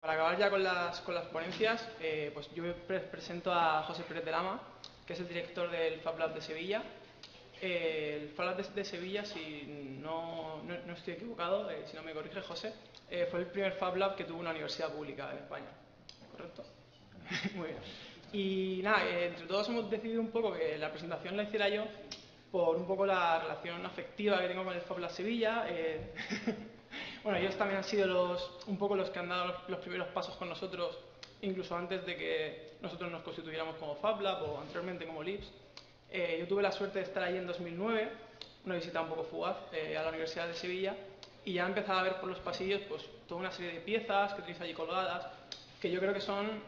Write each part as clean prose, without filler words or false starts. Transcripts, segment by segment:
Para acabar ya con las ponencias, pues yo presento a José Pérez de Lama, que es el director del Fab Lab de Sevilla. El Fab Lab de Sevilla, si no estoy equivocado, si no me corrige José, fue el primer Fab Lab que tuvo una universidad pública en España. ¿Correcto? Muy bien. Y nada, entre todos hemos decidido un poco que la presentación la hiciera yo por un poco la relación afectiva que tengo con el Fab Lab Sevilla. Bueno, ellos también han sido un poco los que han dado los primeros pasos con nosotros, incluso antes de que nosotros nos constituyéramos como Fab Lab o anteriormente como LIPS. Yo tuve la suerte de estar ahí en 2009, una visita un poco fugaz a la Universidad de Sevilla, y ya empezaba a ver por los pasillos pues toda una serie de piezas que tenéis allí colgadas, que yo creo que son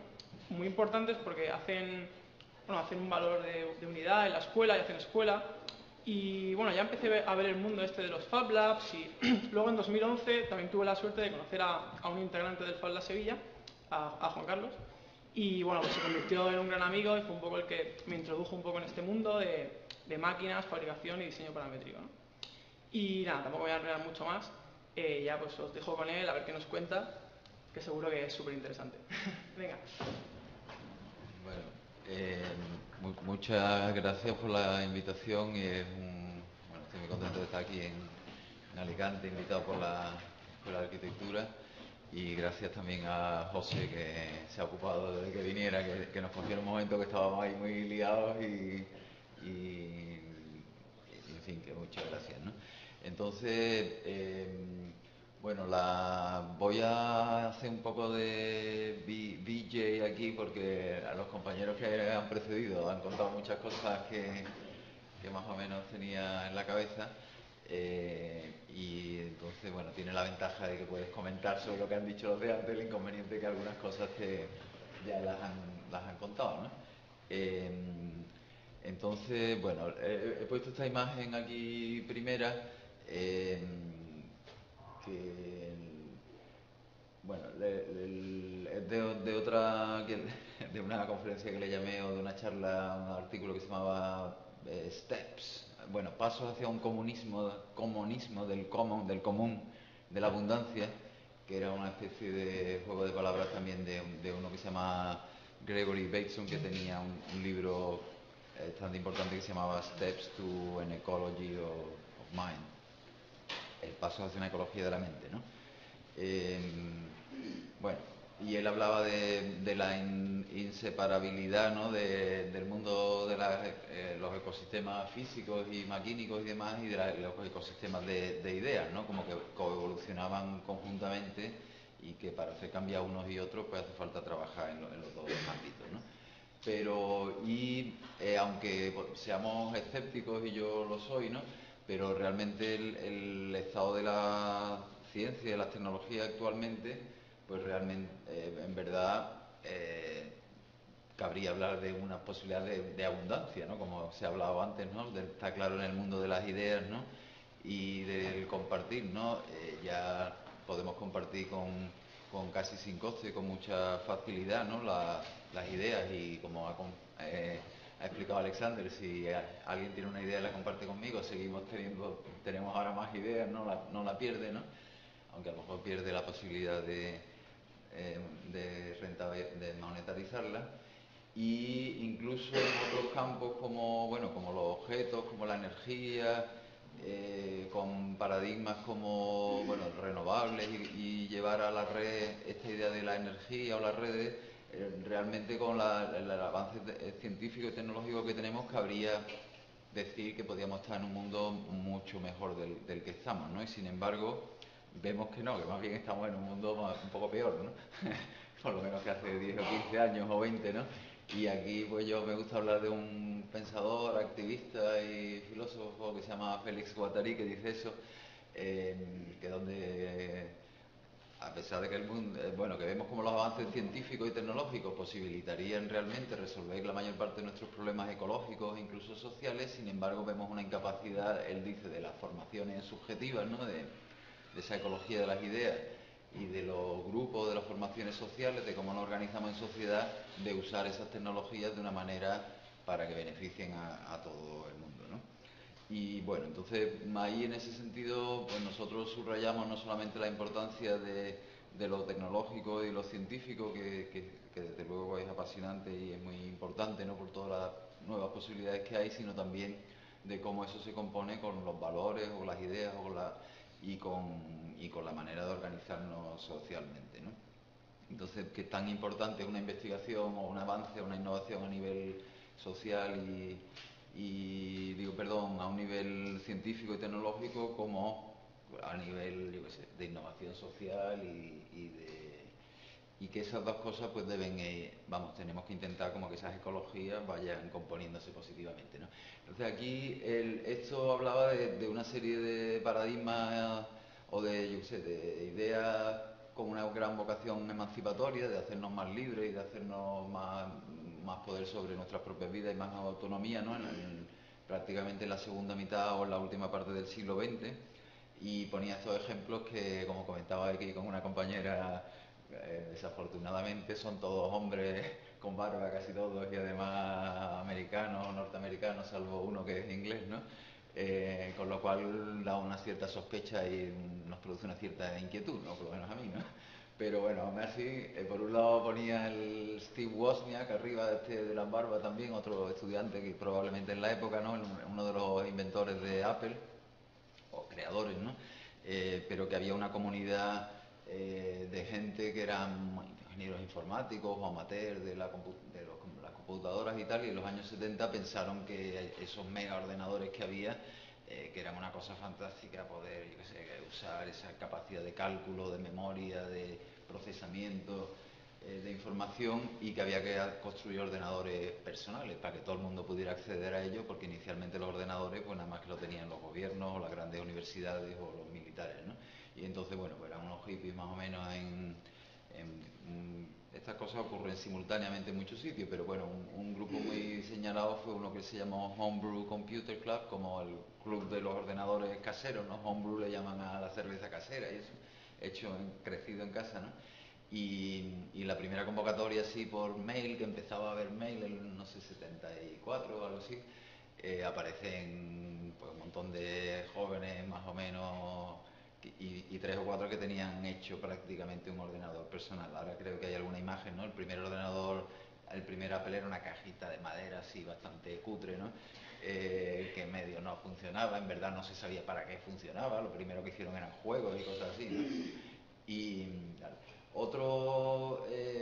muy importantes porque hacen un valor de unidad en la escuela y hacen escuela. Y bueno, ya empecé a ver el mundo este de los Fab Labs y luego en 2011 también tuve la suerte de conocer a un integrante del Fab Lab Sevilla, a Juan Carlos, y bueno, pues se convirtió en un gran amigo y fue un poco el que me introdujo un poco en este mundo de máquinas, fabricación y diseño paramétrico, ¿no? Y nada, tampoco voy a enredar mucho más, ya pues os dejo con él a ver qué nos cuenta, que seguro que es súper interesante. Venga. Bueno, muchas gracias por la invitación y bueno, estoy muy contento de estar aquí en Alicante, invitado por la arquitectura, y gracias también a José, que se ha ocupado de que viniera, que nos cogió en un momento que estábamos ahí muy liados y, en fin, que muchas gracias, ¿no? Entonces, bueno, voy a hacer un poco de VJ aquí porque a los compañeros que han precedido han contado muchas cosas que más o menos tenía en la cabeza. Y entonces, bueno, tiene la ventaja de que puedes comentar sobre lo que han dicho los de antes, el inconveniente que algunas cosas ya las han contado, ¿no? Eh, entonces, bueno, he puesto esta imagen aquí primera, que, bueno, es de otra, de una conferencia que le llamé, o de una charla, un artículo que se llamaba Steps, bueno, pasos hacia un comunismo del común, de la abundancia, que era una especie de juego de palabras también de uno que se llama Gregory Bateson, que tenía un libro bastante importante que se llamaba Steps to an Ecology of Mind, el paso hacia una ecología de la mente, ¿no? Eh, bueno, y él hablaba de la inseparabilidad, ¿no? Del mundo de los ecosistemas físicos y maquínicos y demás, y de los ecosistemas de ideas, ¿no? Como que coevolucionaban conjuntamente, y que para hacer cambiar unos y otros pues hace falta trabajar en los dos ámbitos, ¿no? Pero, aunque seamos escépticos, y yo lo soy, ¿no? Pero realmente el estado de la ciencia y de las tecnologías actualmente, pues realmente, en verdad, cabría hablar de una posibilidad de abundancia, ¿no? Como se ha hablado antes, ¿no? Está claro, en el mundo de las ideas, ¿no? Y del compartir, ¿no? Ya podemos compartir con casi sin coste, con mucha facilidad, ¿no? Las ideas, y como ha explicado Alexander, si alguien tiene una idea y la comparte conmigo, tenemos ahora más ideas, no la pierde, ¿no? Aunque a lo mejor pierde la posibilidad de monetarizarla. Y incluso en otros campos como los objetos, como la energía, con paradigmas como, bueno, renovables, y llevar a la red esta idea de la energía o las redes, realmente con el avance científico y tecnológico que tenemos, cabría decir que podríamos estar en un mundo mucho mejor del que estamos, ¿no? Y sin embargo, vemos que no, que más bien estamos en un mundo un poco peor, ¿no? Por lo menos que hace 10 o 15 años o 20, ¿no? Y aquí pues yo me gusta hablar de un pensador, activista y filósofo que se llama Félix Guattari, que dice eso, que a pesar de que el mundo, bueno, que vemos como los avances científicos y tecnológicos posibilitarían realmente resolver la mayor parte de nuestros problemas ecológicos e incluso sociales, sin embargo vemos una incapacidad, él dice, de las formaciones subjetivas, ¿no? De esa ecología de las ideas, y de los grupos, de las formaciones sociales, de cómo nos organizamos en sociedad, de usar esas tecnologías de una manera para que beneficien a todo el mundo, ¿no? Y bueno, entonces ahí en ese sentido, pues nosotros subrayamos no solamente la importancia de lo tecnológico y lo científico, que desde luego es apasionante y es muy importante, ¿no?, por todas las nuevas posibilidades que hay, sino también de cómo eso se compone con los valores o las ideas y con la manera de organizarnos socialmente, ¿no? Entonces, qué tan importante es una investigación o un avance o una innovación a nivel social a un nivel científico y tecnológico, como a nivel, yo qué sé, de innovación social y que esas dos cosas pues tenemos que intentar como que esas ecologías vayan componiéndose positivamente, ¿no? Entonces aquí esto hablaba de una serie de paradigmas o de, yo qué sé, de ideas con una gran vocación emancipatoria, de hacernos más libres y de hacernos más poder sobre nuestras propias vidas y más autonomía, ¿no? Prácticamente en la segunda mitad o en la última parte del siglo XX, y ponía estos ejemplos que, como comentaba aquí con una compañera, desafortunadamente son todos hombres con barba, casi todos, y además americanos, norteamericanos, salvo uno que es inglés, ¿no? Con lo cual da una cierta sospecha y nos produce una cierta inquietud, ¿no?, por lo menos a mí, ¿no? Pero bueno, aún así, por un lado ponía el Steve Wozniak arriba de la barba también, otro estudiante que probablemente en la época, ¿no?, uno de los inventores de Apple, o creadores, ¿no? Pero que había una comunidad de gente que eran ingenieros informáticos o amateurs las computadoras y tal, y en los años 70 pensaron que esos mega ordenadores que había, que eran una cosa fantástica, poder, yo qué sé, usar esa capacidad de cálculo, de memoria, de procesamiento, de información, y que había que construir ordenadores personales para que todo el mundo pudiera acceder a ellos, porque inicialmente los ordenadores pues nada más que lo tenían los gobiernos o las grandes universidades o los militares, ¿no? Y entonces, bueno, pues eran unos hippies más o menos estas cosas ocurren simultáneamente en muchos sitios, pero bueno, un grupo muy señalado fue uno que se llamó Homebrew Computer Club, como el club de los ordenadores caseros, ¿no? Homebrew le llaman a la cerveza casera y eso, crecido en casa, ¿no? Y la primera convocatoria así por mail, que empezaba a haber mail en, no sé, 74 o algo así, aparecen pues un montón de jóvenes más o menos y tres o cuatro que tenían hecho prácticamente un ordenador personal. Ahora creo que hay alguna imagen, ¿no? El primer ordenador, el primer Apple era una cajita de madera así bastante cutre, ¿no? Que medio no funcionaba, en verdad no se sabía para qué funcionaba, lo primero que hicieron eran juegos y cosas así, ¿no? Y claro,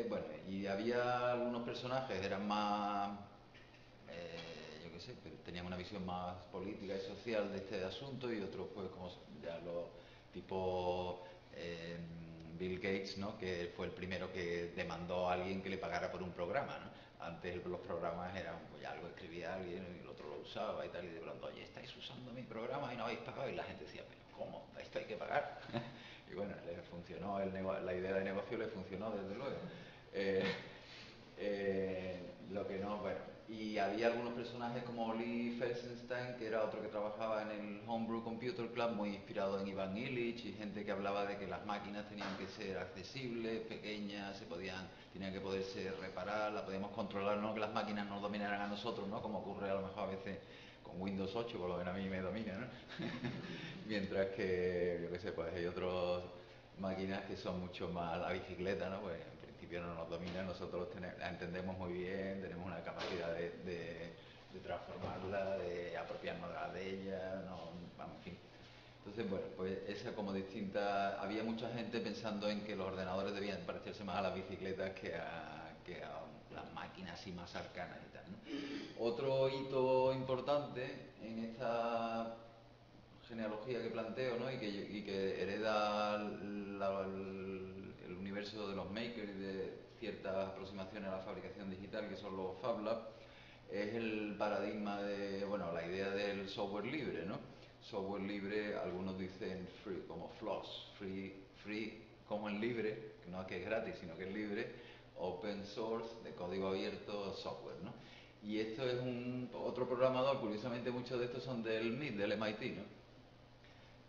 bueno, y había algunos personajes, eran más, yo qué sé, tenían una visión más política y social de este asunto, y otros pues como ya los tipo Bill Gates, ¿no?, que fue el primero que demandó a alguien que le pagara por un programa, ¿no? Antes los programas eran, pues algo escribía alguien y el otro lo usaba y tal, y de pronto, oye, estáis usando mi programa y no habéis pagado, y la gente decía, pero ¿cómo? Esto hay que pagar. Y bueno, le funcionó la idea de negocio, le funcionó desde luego. Eh, lo que no, bueno. Y había algunos personajes como Lee Felsenstein, que era otro que trabajaba en el Homebrew Computer Club, muy inspirado en Ivan Illich, y gente que hablaba de que las máquinas tenían que ser accesibles, pequeñas, tenían que poderse reparar, las podíamos controlar, no que las máquinas nos dominaran a nosotros, ¿no?, como ocurre a lo mejor a veces con Windows 8, por lo menos a mí me domina, ¿no? Mientras que, yo qué sé, pues hay otras máquinas que son mucho más la bicicleta, ¿no? Pues en principio no nos domina, nosotros la entendemos muy bien, tenemos una capacidad de transformarla, de apropiarnos de ella, no, vamos, en fin. Entonces, bueno, pues esa como distinta. Había mucha gente pensando en que los ordenadores debían parecerse más a las bicicletas que a las máquinas así más arcanas y tal, ¿no? Otro hito importante en esta genealogía que planteo, ¿no?, y que hereda el universo de los makers y de ciertas aproximaciones a la fabricación digital, que son los Fab Labs, es el paradigma de, bueno, la idea del software libre, ¿no? Software libre, algunos dicen free, como floss, free como el libre, no es que es gratis, sino que es libre, open source, de código abierto, software, ¿no? Y esto es otro programador, curiosamente muchos de estos son del MIT, del MIT, ¿no?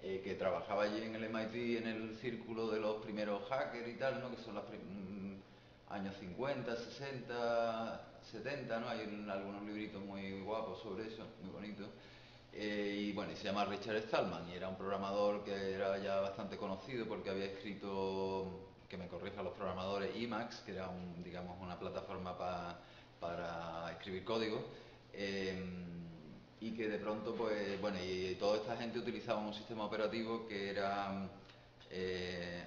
Que trabajaba allí en el MIT en el círculo de los primeros hackers y tal, ¿no?, que son los años 50, 60, 70, ¿no? Hay algunos libritos muy guapos sobre eso, muy bonitos. Y bueno, y se llama Richard Stallman, y era un programador que era ya bastante conocido porque había escrito, que Emacs, que era digamos, una plataforma para escribir código. Y que de pronto, pues, bueno, y toda esta gente utilizaba un sistema operativo que era,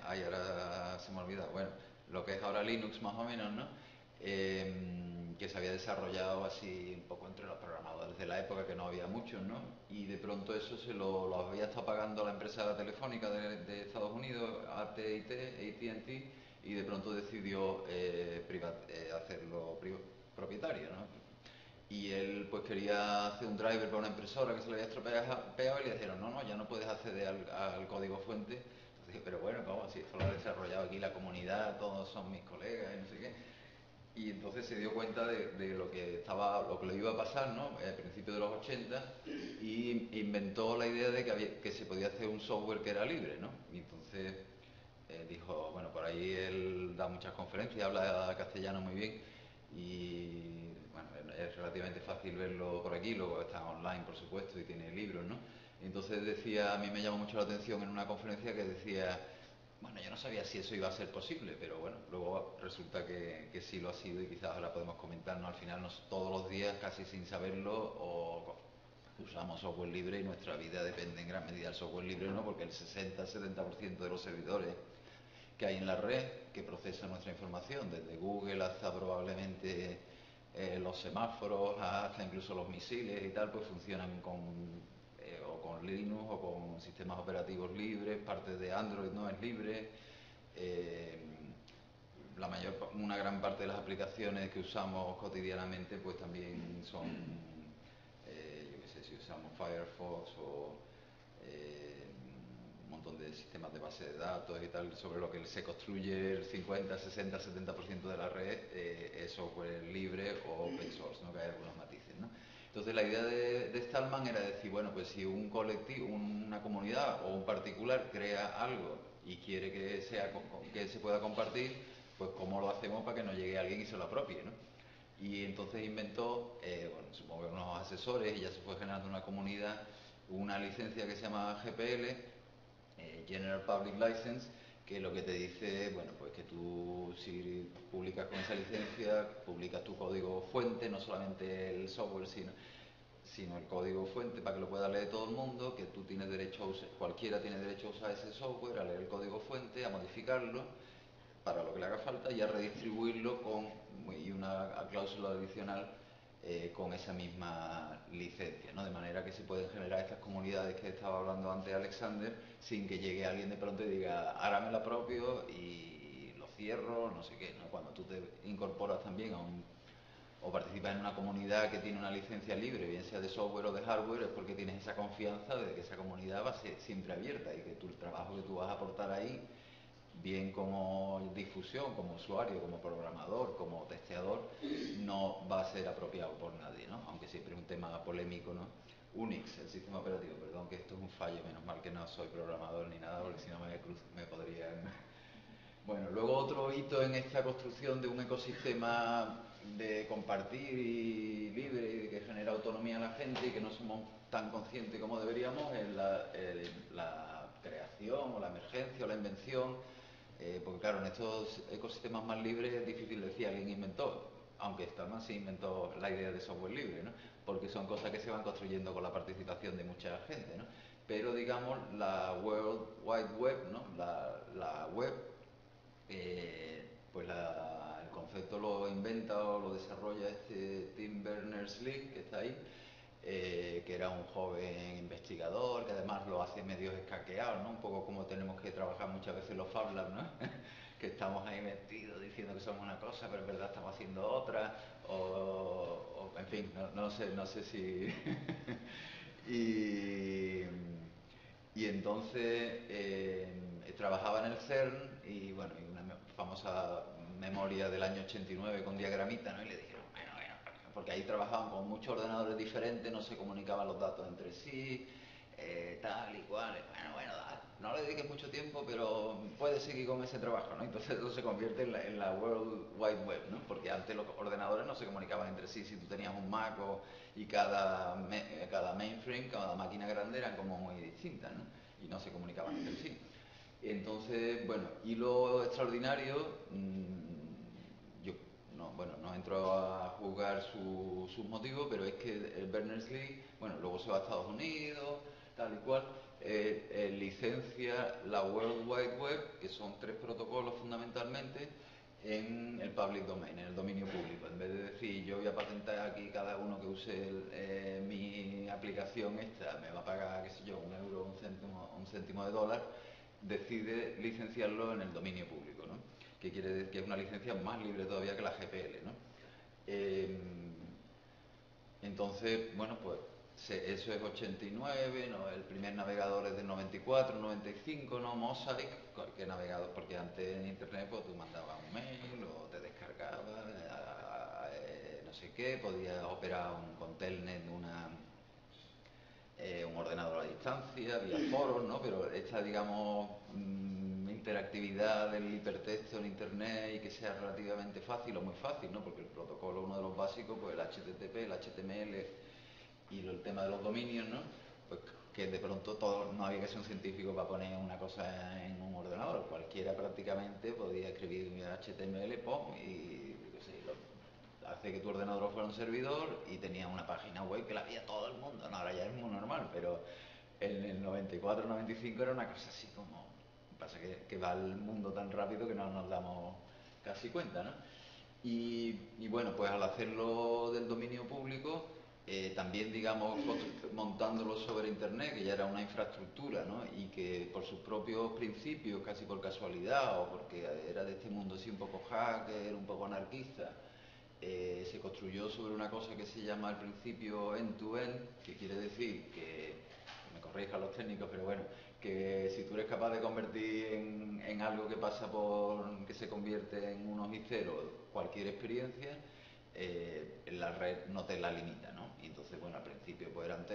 ahora se me ha olvidado, bueno, lo que es ahora Linux más o menos, ¿no? Que se había desarrollado así un poco entre los programadores de la época, que no había muchos, ¿no? Y de pronto eso lo había estado pagando la empresa telefónica de Estados Unidos, AT&T, y de pronto decidió hacerlo propietario, ¿no? Y él pues quería hacer un driver para una impresora que se le había estropeado y le dijeron, no, ya no puedes acceder al código fuente. Entonces dije, pero bueno, ¿cómo? Si esto lo ha desarrollado aquí la comunidad, todos son mis colegas y no sé qué. Y entonces se dio cuenta de lo que le iba a pasar, ¿no? A principios de los 80, y inventó la idea de que se podía hacer un software que era libre, ¿no? Y entonces dijo, bueno, por ahí él da muchas conferencias, habla castellano muy bien, y bueno, es relativamente fácil verlo por aquí, luego está online, por supuesto, y tiene libros, ¿no? Entonces decía, a mí me llamó mucho la atención en una conferencia que decía, bueno, yo no sabía si eso iba a ser posible, pero bueno, luego resulta que sí lo ha sido, y quizás ahora podemos comentarnos. Al final todos los días, casi sin saberlo, usamos software libre, y nuestra vida depende en gran medida del software libre, ¿no? Porque el 60-70% de los servidores que hay en la red, que procesan nuestra información, desde Google hasta probablemente los semáforos, hasta incluso los misiles y tal, pues funcionan o con Linux o con sistemas operativos libres. Parte de Android no es libre. eh, una gran parte de las aplicaciones que usamos cotidianamente pues también son, yo qué sé, si usamos Firefox o un montón de sistemas de base de datos y tal, sobre lo que se construye el 50, 60, 70% de la red, es software libre o open source, ¿no? Que hay algunos matices, ¿no? Entonces la idea de Stallman era decir, bueno, pues si un colectivo, una comunidad o un particular crea algo y quiere que se pueda compartir, pues cómo lo hacemos para que no llegue alguien y se lo apropie, ¿no? Y entonces inventó, bueno, supongo que unos asesores, y ya se fue generando una comunidad, una licencia que se llama GPL, General Public License, que lo que te dice, bueno, pues que tú, si publicas con esa licencia, publicas tu código fuente, no solamente el software, sino el código fuente para que lo pueda leer todo el mundo, que tú tienes derecho a usar, cualquiera tiene derecho a usar ese software, a leer el código fuente, a modificarlo para lo que le haga falta, y a redistribuirlo y una cláusula adicional con esa misma licencia, ¿no? De manera que se pueden generar estas comunidades que estaba hablando antes Alexander, sin que llegue alguien de pronto y diga, ahora me lo apropio y lo cierro, no sé qué, ¿no? Cuando tú te incorporas también o participas en una comunidad que tiene una licencia libre, bien sea de software o de hardware, es porque tienes esa confianza de que esa comunidad va a ser siempre abierta, y que el trabajo que tú vas a aportar ahí, bien como difusión, como usuario, como programador, como testeador, no va a ser apropiado por nadie, ¿no? Aunque siempre es un tema polémico, ¿no? Unix, el sistema operativo, perdón, que esto es un fallo, menos mal que no soy programador ni nada, porque si no me podrían... Bueno, luego otro hito en esta construcción de un ecosistema de compartir y libre, y que genera autonomía a la gente, y que no somos tan conscientes como deberíamos, es la creación o la emergencia o la invención, porque claro, en estos ecosistemas más libres es difícil decir alguien inventó, aunque Stallman sí inventó la idea de software libre, ¿no? Porque son cosas que se van construyendo con la participación de mucha gente, ¿no? Pero digamos, la World Wide Web, ¿no? La web, pues el concepto lo inventa o lo desarrolla Tim Berners-Lee, que está ahí, que era un joven investigador, que además lo hace medio escaqueado, ¿no? Un poco como tenemos que trabajar muchas veces los Fab Labs, ¿no? Que estamos ahí metidos diciendo que somos una cosa, pero en verdad estamos haciendo otra, en fin, no sé si... y, y entonces trabajaba en el CERN, y bueno, y una famosa memoria del año 89 con diagramita, ¿no? Y le dijeron, bueno, porque ahí trabajaban con muchos ordenadores diferentes, no se comunicaban los datos entre sí, tal y cual. Bueno, no le dediques mucho tiempo, pero puedes seguir con ese trabajo, ¿no? Entonces eso se convierte en la World Wide Web, ¿no? Porque antes los ordenadores no se comunicaban entre sí. Si tú tenías un Mac y cada mainframe, cada máquina grande, eran como muy distintas, ¿no? Y no se comunicaban entre sí. Entonces, bueno, y lo extraordinario, bueno, no entro a juzgar sus motivos, pero es que el Berners-Lee, bueno, luego se va a Estados Unidos, tal y cual, licencia la World Wide Web, que son 3 protocolos fundamentalmente, en el public domain, en el dominio público. En vez de decir yo voy a patentar aquí, cada uno que use mi aplicación esta me va a pagar, qué sé yo, €1, un céntimo de dólar, decide licenciarlo en el dominio público, ¿no? Que quiere decir que es una licencia más libre todavía que la GPL, ¿no? Entonces, bueno, pues eso es 89, ¿no? El primer navegador es del 94, 95, ¿no? Mosaic, cualquier navegador, porque antes en internet pues tú mandabas un mail o te descargabas, no sé qué, podías operar con Telnet un ordenador a distancia, vía foros, ¿no? Pero esta, digamos, interactividad del hipertexto en internet y que sea relativamente fácil o muy fácil, ¿no? Porque el protocolo, uno de los básicos, pues el HTTP, el HTML y el tema de los dominios, ¿no? Pues que de pronto no había que ser un científico para poner una cosa en un ordenador. Cualquiera prácticamente podía escribir HTML, ¡pum! Y hace que tu ordenador fuera un servidor y tenía una página web que la veía todo el mundo. No, ahora ya es muy normal, pero en el 94, 95 era una cosa así como... Pasa que va el mundo tan rápido que no nos damos casi cuenta, ¿no? Y bueno, pues al hacerlo del dominio público, también, digamos, montándolo sobre Internet, que ya era una infraestructura, ¿no? Y que por sus propios principios, casi por casualidad, o porque era de este mundo así un poco hacker, un poco anarquista, se construyó sobre una cosa que se llama el principio end-to-end, que quiere decir que me corrijan los técnicos, pero bueno, que si tú eres capaz de convertir en algo que pasa que se convierte en unos y ceros cualquier experiencia, la red no te la limita, ¿no? Y entonces, bueno, al principio pues eran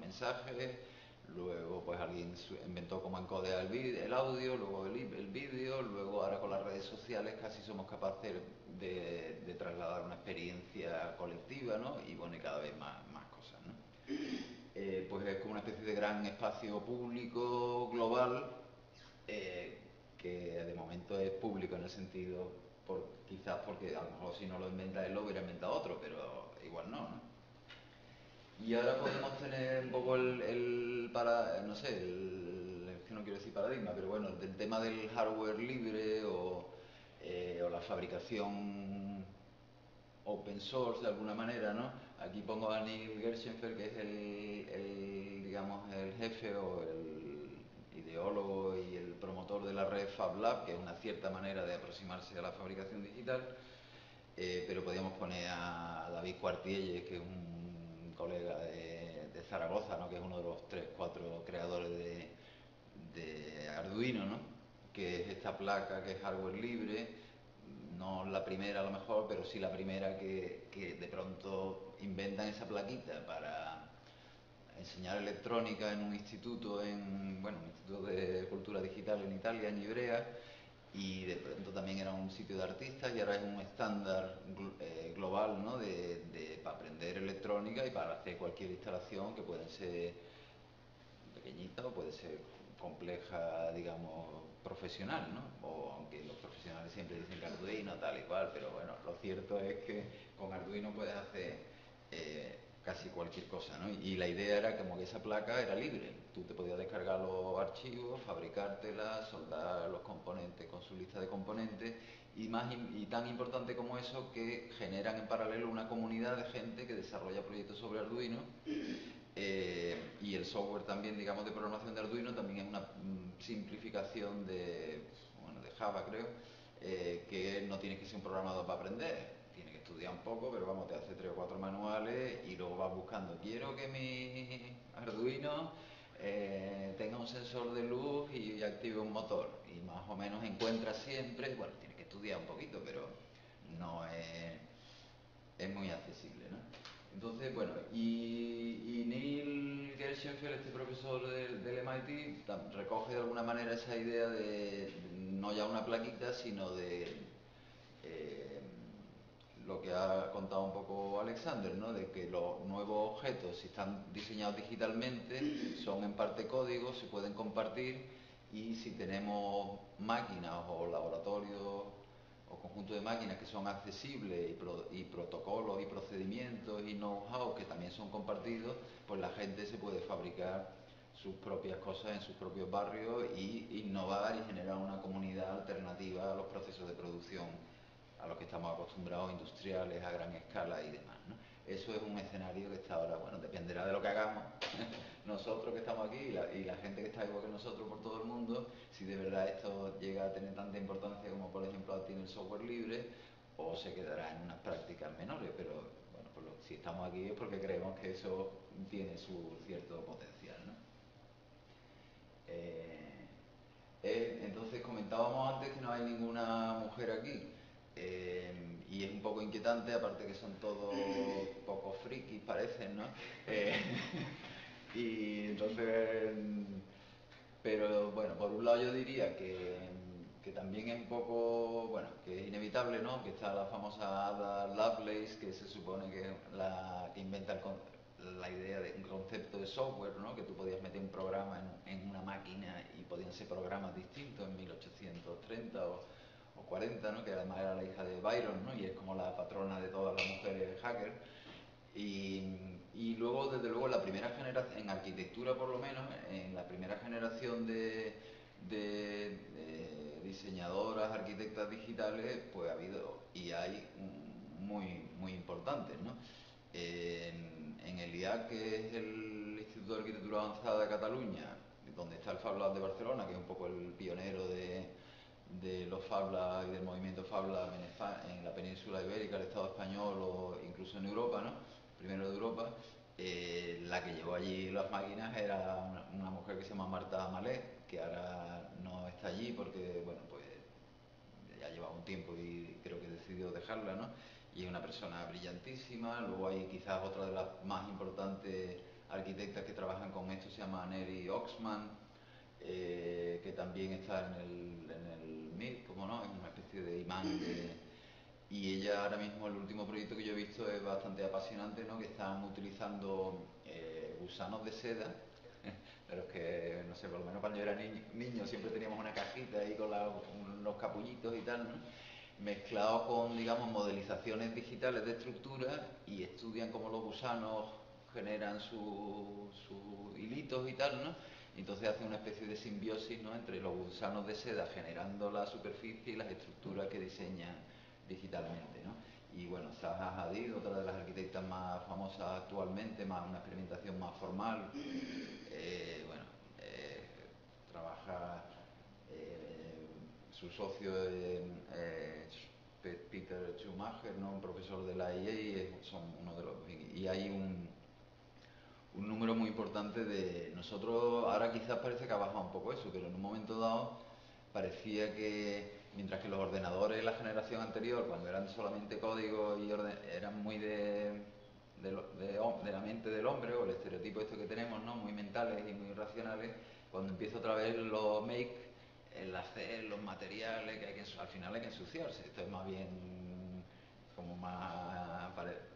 mensajes, luego pues alguien inventó cómo encodear el audio, luego el vídeo, luego ahora con las redes sociales casi somos capaces de trasladar una experiencia colectiva, ¿no? Y bueno, y cada vez más cosas, ¿no? Pues es como una especie de gran espacio público global, que de momento es público en el sentido, quizás porque a lo mejor si no lo inventa él lo hubiera inventado otro, pero igual no. Y ahora podemos tener un poco no sé, es que no quiero decir paradigma, pero bueno, del tema del hardware libre o la fabricación open source de alguna manera, ¿no? Aquí pongo a Neil Gershenfeld, que es digamos, el jefe o el ideólogo y el promotor de la red FabLab, que es una cierta manera de aproximarse a la fabricación digital, pero podríamos poner a David Cuartielles, que es un colega de Zaragoza, ¿no? Que es uno de los 3, 4 creadores de Arduino, ¿no? Que es esta placa que es hardware libre, no la primera a lo mejor, pero sí la primera que de pronto inventan esa plaquita para enseñar electrónica en un instituto, un instituto de cultura digital en Italia, en Ivrea, y de pronto también era un sitio de artistas y ahora es un estándar global, ¿no? para aprender electrónica y para hacer cualquier instalación que puede ser pequeñita o puede ser compleja, digamos, profesional, ¿no? O aunque los profesionales siempre dicen que Arduino, tal y cual, pero bueno, lo cierto es que con Arduino puedes hacer casi cualquier cosa, ¿no? Y la idea era como que esa placa era libre. Tú te podías descargar los archivos, fabricártela, soldar los componentes con su lista de componentes y tan importante como eso, que generan en paralelo una comunidad de gente que desarrolla proyectos sobre Arduino. Y el software también, digamos, de programación de Arduino también es una simplificación de Java, creo, que no tienes que ser un programador para aprender, tienes que estudiar un poco, pero vamos, te hace 3 o 4 manuales y luego vas buscando, quiero que mi Arduino tenga un sensor de luz y active un motor, y más o menos encuentras siempre, bueno, tienes que estudiar un poquito, pero no es muy accesible, ¿no? Entonces, bueno, y Neil Gershenfeld, este profesor del MIT, recoge de alguna manera esa idea de no ya una plaquita, sino de lo que ha contado un poco Alexander, ¿no? De que los nuevos objetos, si están diseñados digitalmente, son en parte códigos, se pueden compartir, y si tenemos máquinas o laboratorios o conjunto de máquinas que son accesibles y protocolos y procedimientos y know-how que también son compartidos, pues la gente se puede fabricar sus propias cosas en sus propios barrios y innovar y generar una comunidad alternativa a los procesos de producción a los que estamos acostumbrados, industriales, a gran escala y demás, ¿no? Eso es un escenario que está ahora, bueno, dependerá de lo que hagamos nosotros que estamos aquí y la gente que está igual que nosotros por todo el mundo, si de verdad esto llega a tener tanta importancia como por ejemplo tiene el software libre, o se quedará en unas prácticas menores, pero bueno, pues si estamos aquí es porque creemos que eso tiene su cierto potencial, ¿no? Entonces comentábamos antes que no hay ninguna mujer aquí. Y es un poco inquietante, aparte que son todos poco frikis parecen, ¿no? Y entonces, pero bueno, por un lado yo diría que también es un poco, bueno, que es inevitable, ¿no? Que está la famosa Ada Lovelace, que se supone que es la que inventa la idea de un concepto de software, ¿no? Que tú podías meter un programa en una máquina y podían ser programas distintos en 1830 o 40, ¿no? Que además era la hija de Byron, ¿no? Y es como la patrona de todas las mujeres hackers. Y luego, desde luego, en la primera generación, en arquitectura por lo menos, en la primera generación de diseñadoras, arquitectas digitales, pues ha habido y hay muy importantes, ¿no? En el IAC, que es el Instituto de Arquitectura Avanzada de Cataluña, donde está el Fab Lab de Barcelona, que es un poco el pionero de los Fab Lab y del movimiento Fab Lab en la península ibérica, el Estado español o incluso en Europa, ¿no? Primero de Europa. La que llevó allí las máquinas era una mujer que se llama Marta Malé, que ahora no está allí porque, bueno, pues ya llevaba un tiempo y creo que decidió dejarla, ¿no? Y es una persona brillantísima. Luego hay quizás otra de las más importantes arquitectas que trabajan con esto, se llama Neri Oxman, que también está en el MIR, como no, es una especie de imán y ella ahora mismo, el último proyecto que yo he visto es bastante apasionante, ¿no? Que están utilizando gusanos de seda, de los que, no sé, por lo menos cuando yo era niño siempre teníamos una cajita ahí con unos capullitos y tal, ¿no? Mezclado con, digamos, modelizaciones digitales de estructuras y estudian cómo los gusanos generan sus hilitos y tal, ¿no? Entonces hacen una especie de simbiosis, ¿no? Entre los gusanos de seda generando la superficie y las estructuras que diseñan digitalmente, ¿no? Y bueno, Zaha Hadid, otra de las arquitectas más famosas actualmente, más una experimentación más formal, bueno, trabaja su socio Peter Schumacher, ¿no? Un profesor de la IA, son uno de los, y hay un número muy importante de nosotros. Ahora quizás parece que ha bajado un poco eso, pero en un momento dado parecía que mientras que los ordenadores de la generación anterior, cuando eran solamente código y eran muy de la mente del hombre, o el estereotipo este que tenemos, ¿no? Muy mentales y muy racionales, cuando empieza otra vez los make, el hacer, los materiales, que al final hay que ensuciarse. Esto es más bien como más...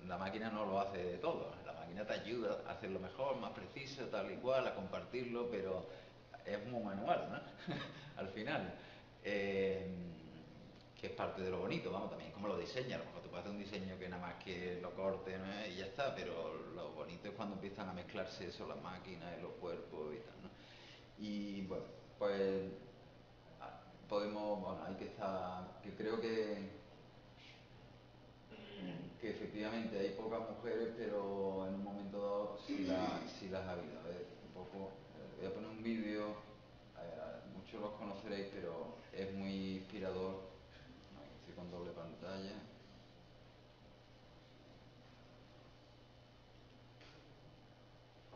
La máquina no lo hace todo, la máquina te ayuda a hacerlo mejor, más preciso, tal y cual, a compartirlo, pero es muy manual, ¿no? Al final. Que es parte de lo bonito, vamos, también como lo diseña. A lo mejor tú puedes hacer un diseño que nada más que lo corte, ¿no? Y ya está, pero lo bonito es cuando empiezan a mezclarse eso, las máquinas y los cuerpos y tal, ¿no? Y bueno, pues podemos, bueno, hay que estar, que creo que efectivamente hay pocas mujeres, pero en un momento dado sí las ha habido. A ver, un poco, voy a poner un vídeo, muchos los conoceréis, pero es muy inspirador. No, estoy con doble pantalla.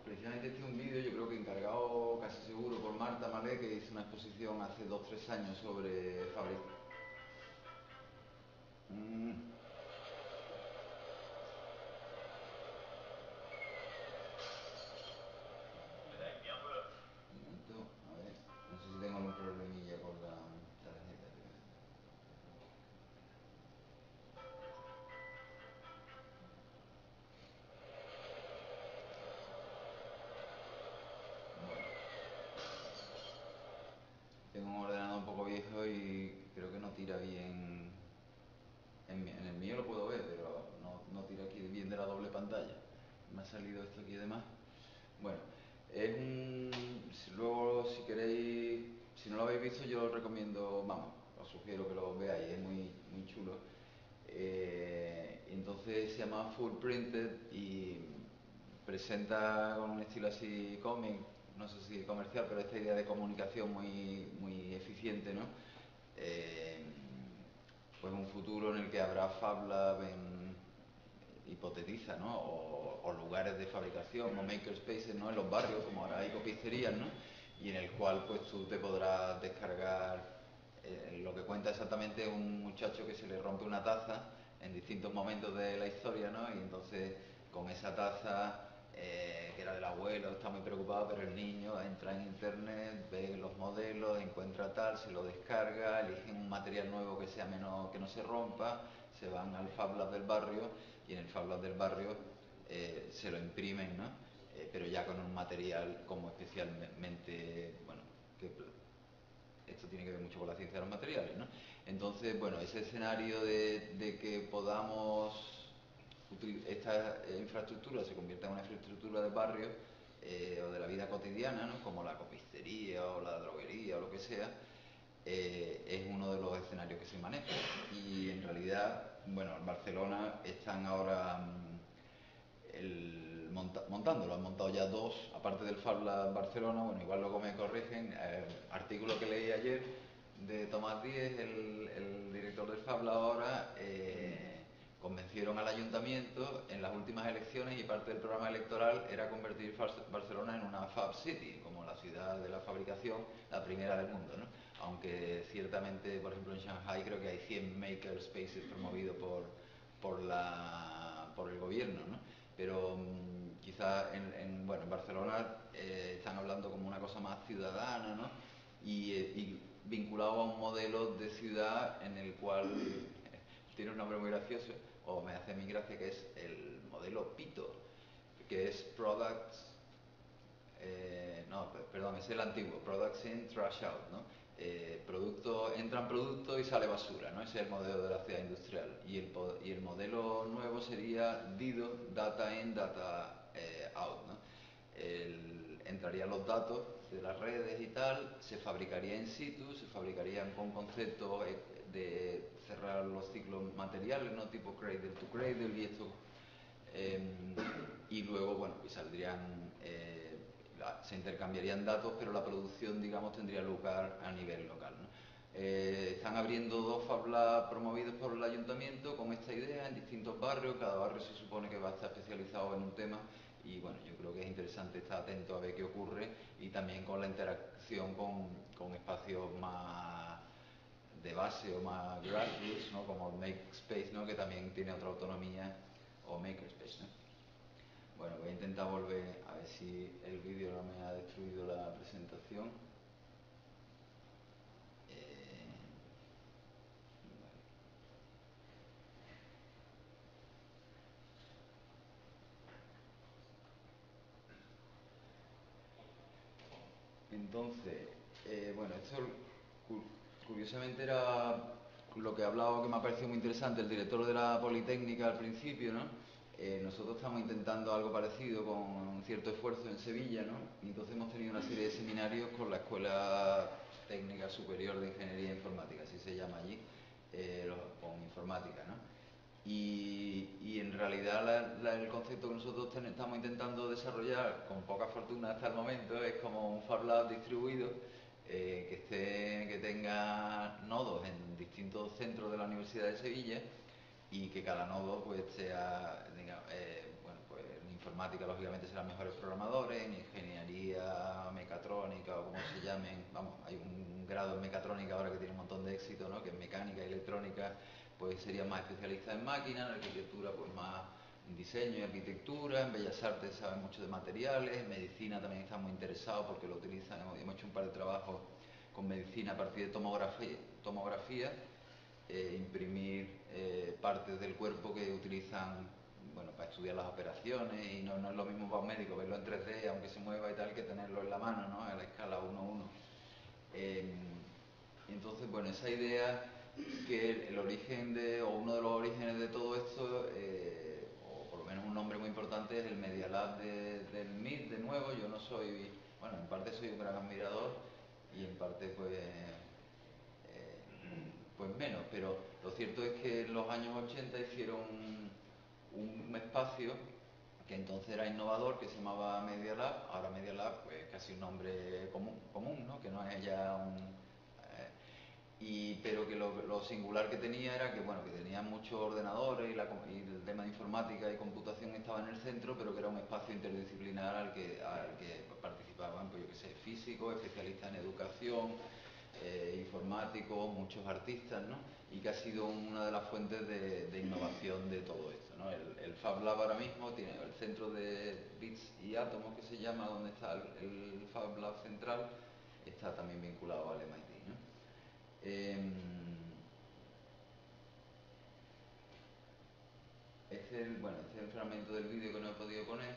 Precisamente este es un vídeo, yo creo que encargado casi seguro por Marta Malé, que hizo una exposición hace 2 o 3 años sobre fabricación. Un momento, a ver, no sé si tengo algún problemilla con la tarjeta. Bueno, tengo un ordenador un poco viejo y creo que no tira bien salido esto aquí y demás. Bueno, es un... Luego, si queréis, si no lo habéis visto, yo os recomiendo, vamos, os sugiero que lo veáis, es muy, muy chulo. Entonces se llama Full Printed y presenta con un estilo así cómic, no sé si comercial, pero esta idea de comunicación muy, muy eficiente, ¿no? Pues un futuro en el que habrá Fab Lab hipotetiza, ¿no? O lugares de fabricación o makerspaces, ¿no? En los barrios, como ahora hay copisterías, ¿no? Y en el cual pues tú te podrás descargar lo que cuenta exactamente un muchacho que se le rompe una taza en distintos momentos de la historia, ¿no? Y entonces con esa taza que era del abuelo, está muy preocupado, pero el niño entra en internet, ve los modelos, encuentra tal, se lo descarga, eligen un material nuevo que sea menos, que no se rompa, se van al Fab Lab del barrio y en el Fab Lab del barrio se lo imprimen, ¿no? Pero ya con un material como especialmente, bueno, que esto tiene que ver mucho con la ciencia de los materiales, ¿no? Entonces, bueno, ese escenario de que podamos esta infraestructura se convierta en una infraestructura de barrio o de la vida cotidiana, ¿no? Como la copistería o la droguería o lo que sea, es uno de los escenarios que se maneja. Y en realidad, bueno, en Barcelona están ahora montándolo, han montado ya dos, aparte del Fab Lab Barcelona, bueno, igual luego me corrigen, artículo que leí ayer de Tomás Díez, el director del Fab Lab ahora, convencieron al ayuntamiento en las últimas elecciones y parte del programa electoral era convertir Barcelona en una Fab City, como la ciudad de la fabricación, la primera del mundo, ¿no? Aunque ciertamente, por ejemplo, en Shanghai creo que hay 100 makerspaces promovidos por el gobierno, ¿no? Pero quizás bueno, en Barcelona están hablando como una cosa más ciudadana, ¿no? Y vinculado a un modelo de ciudad en el cual tiene un nombre muy gracioso, o me hace mi gracia, que es el modelo PITO, que es Products, no, perdón, es el antiguo, Products in, Trash out, ¿no? Entran productos y sale basura, ¿no? Ese es el modelo de la ciudad industrial. Y el modelo nuevo sería DIDO, Data in, Data out, ¿no? Entrarían los datos de las redes y tal, se fabricaría in situ, se fabricarían con conceptos de cerrar los ciclos materiales, ¿no? Tipo cradle to cradle y esto. Y luego, bueno, pues saldrían, se intercambiarían datos, pero la producción, digamos, tendría lugar a nivel local, ¿no? Están abriendo dos Fab Lab promovidos por el ayuntamiento con esta idea en distintos barrios, cada barrio se supone que va a estar especializado en un tema y bueno, yo creo que es interesante estar atento a ver qué ocurre y también con la interacción con espacios más de base o más grassroots, ¿no? Como Makespace, ¿no? Que también tiene otra autonomía, o Makerspace, ¿no? Bueno, voy a intentar volver a ver si el vídeo no me ha destruido la presentación. Entonces, bueno, esto curiosamente era lo que ha hablado, que me ha parecido muy interesante el director de la Politécnica al principio, ¿no? Nosotros estamos intentando algo parecido con un cierto esfuerzo en Sevilla, ¿no? Y entonces hemos tenido una serie de seminarios con la Escuela Técnica Superior de Ingeniería Informática, así se llama allí, con informática, ¿no? Y en realidad el concepto que nosotros estamos intentando desarrollar con poca fortuna hasta el momento es como un Fab Lab distribuido que tenga nodos en distintos centros de la Universidad de Sevilla y que cada nodo pues sea, digamos, bueno, pues en informática lógicamente serán mejores programadores, en ingeniería mecatrónica o como se llamen, vamos, hay un grado en mecatrónica ahora que tiene un montón de éxito, ¿no? Que es mecánica y electrónica, pues sería más especialista en máquinas, en arquitectura pues más en diseño y arquitectura, en bellas artes saben mucho de materiales, en medicina también están muy interesados porque lo utilizan, hemos hecho un par de trabajos con medicina a partir de tomografía imprimir partes del cuerpo que utilizan, bueno, para estudiar las operaciones y no es lo mismo para un médico verlo en 3D aunque se mueva y tal que tenerlo en la mano, ¿no? A la escala 1:1. Entonces, bueno, esa idea que el origen o uno de los orígenes de todo esto, o por lo menos menos un nombre muy importante es el Media Lab del MIT, de nuevo. Yo no soy, bueno, en parte soy un gran admirador y en parte pues menos, pero lo cierto es que en los años 80 hicieron un espacio que entonces era innovador, que se llamaba Media Lab. Ahora Media Lab pues casi un nombre común, ¿no? Que no es ya pero que lo singular que tenía era que, bueno, que tenía muchos ordenadores y el tema de informática y computación estaba en el centro, pero que era un espacio interdisciplinar al que participaban, pues yo qué sé, físicos, especialistas en educación, informáticos, muchos artistas, ¿no? Y que ha sido una de las fuentes de innovación de todo esto, ¿no? El Fab Lab ahora mismo tiene el centro de bits y átomos, que se llama, donde está el Fab Lab central, está también vinculado al MIT, ¿no? Bueno, este es el fragmento del vídeo que no he podido poner.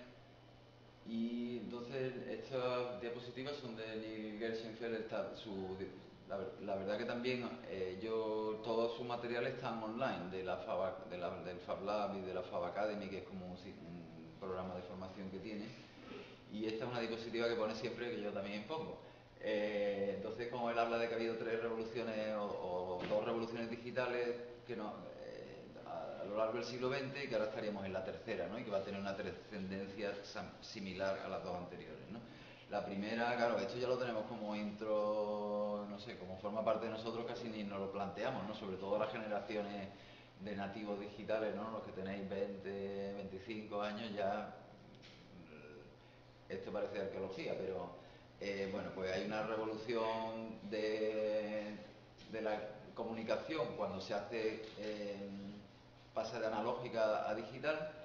Y entonces estas diapositivas son de Neil Gershenfeld. La verdad que también todos sus materiales están online, del Fab Lab y de la Fab Academy, que es como un programa de formación que tiene. Y esta es una diapositiva que pone siempre, que yo también pongo. Entonces, como él habla de que ha habido 3 revoluciones o 2 revoluciones digitales que a lo largo del siglo XX, y que ahora estaríamos en la tercera, ¿no? Y que va a tener una trascendencia similar a las 2 anteriores, ¿no? La primera, claro, esto ya lo tenemos como intro, no sé, como forma parte de nosotros, casi ni nos lo planteamos, ¿no? Sobre todo las generaciones de nativos digitales, ¿no? Los que tenéis 20, 25 años ya, esto parece arqueología, pero bueno, pues hay una revolución de la comunicación cuando se hace, pasa de analógica a digital.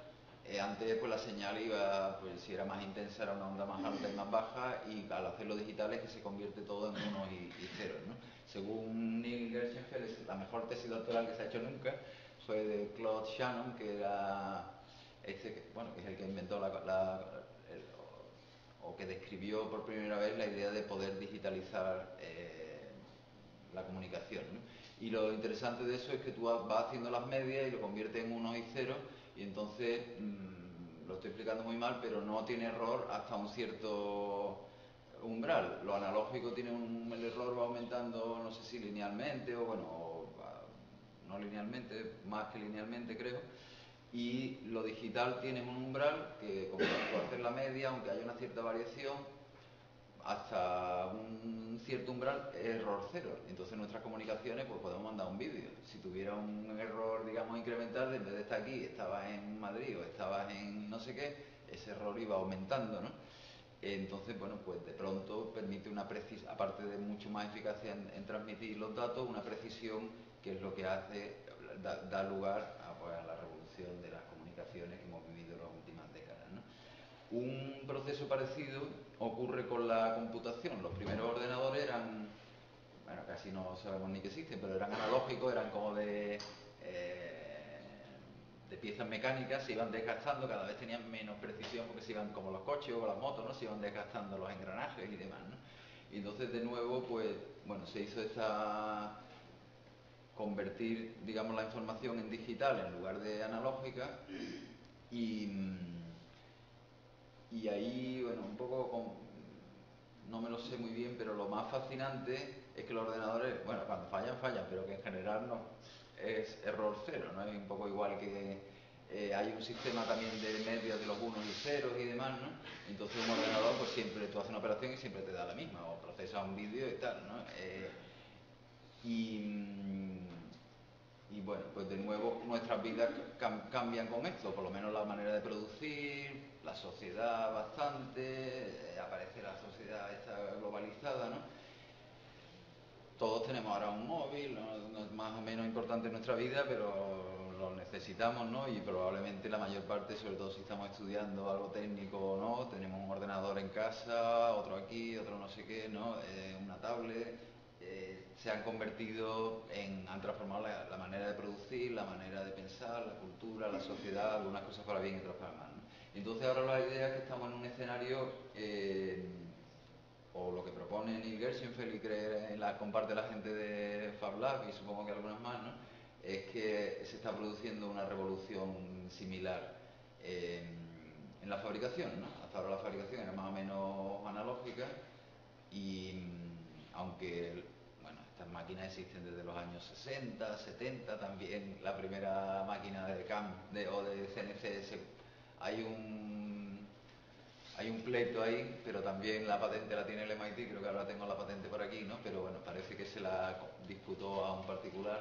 Antes pues la señal iba, pues si era más intensa era una onda más alta y más baja, y al hacerlo digital es que se convierte todo en unos y ceros, ¿no? Según Neil Gershenfeld, la mejor tesis doctoral que se ha hecho nunca fue de Claude Shannon, que era bueno, que es el que inventó o que describió por primera vez la idea de poder digitalizar la comunicación, ¿no? Y lo interesante de eso es que tú vas haciendo las medias y lo conviertes en unos y ceros, y entonces, lo estoy explicando muy mal, pero no tiene error hasta un cierto umbral. Lo analógico tiene el error va aumentando, no sé si linealmente o bueno, no linealmente, más que linealmente creo. Y lo digital tiene un umbral que, como tú haces la media, aunque haya una cierta variación, hasta un cierto umbral es error cero. Entonces nuestras comunicaciones pues podemos mandar un vídeo. Si tuviera un error, digamos, incremental, en vez de estar aquí, estabas en Madrid o estabas en no sé qué, ese error iba aumentando, ¿no? Entonces, bueno, pues de pronto permite una precisión, aparte de mucho más eficacia en transmitir los datos, una precisión que es lo que da lugar pues, a la revolución de las comunicaciones que hemos vivido en las últimas décadas, ¿no? Un proceso parecido ocurre con la computación. Los primeros ordenadores eran, bueno, casi no sabemos ni que existen, pero eran analógicos, eran como de piezas mecánicas, se iban desgastando, cada vez tenían menos precisión porque se iban, como los coches o las motos, ¿no? Se iban desgastando los engranajes y demás, ¿no? Y entonces de nuevo, pues, bueno, se hizo convertir, digamos, la información en digital en lugar de analógica, y, y ahí, bueno, un poco no me lo sé muy bien, pero lo más fascinante es que los ordenadores, bueno, cuando fallan, pero que en general no es error cero, ¿no? Es un poco igual que hay un sistema también de medias de los unos y ceros y demás, ¿no? Entonces un ordenador, pues siempre tú haces una operación y siempre te da la misma, o procesa un vídeo y tal, ¿no? Y bueno, pues de nuevo nuestras vidas cambian con esto, por lo menos la manera de producir, la sociedad bastante, aparece la sociedad esta globalizada, ¿no? Todos tenemos ahora un móvil, no es más o menos importante en nuestra vida, pero lo necesitamos, ¿no? Y probablemente la mayor parte, sobre todo si estamos estudiando algo técnico o no, tenemos un ordenador en casa, otro aquí, otro no sé qué, ¿no? Una tablet. Se han transformado la manera de producir, la manera de pensar, la cultura, la sociedad, algunas cosas para bien y otras para mal, ¿no? Entonces ahora la idea es que estamos en un escenario, o lo que propone Neil Gershenfeld y comparte la gente de Fab Lab y supongo que algunas más, ¿no? Es que se está produciendo una revolución similar en la fabricación, ¿no? Hasta ahora la fabricación era más o menos analógica y aunque, bueno, estas máquinas existen desde los años 60, 70, también la primera máquina de CAM o de CNC, hay un pleito ahí, pero también la patente la tiene el MIT, creo que ahora tengo la patente por aquí, ¿no? Pero bueno, parece que se la disputó a un particular.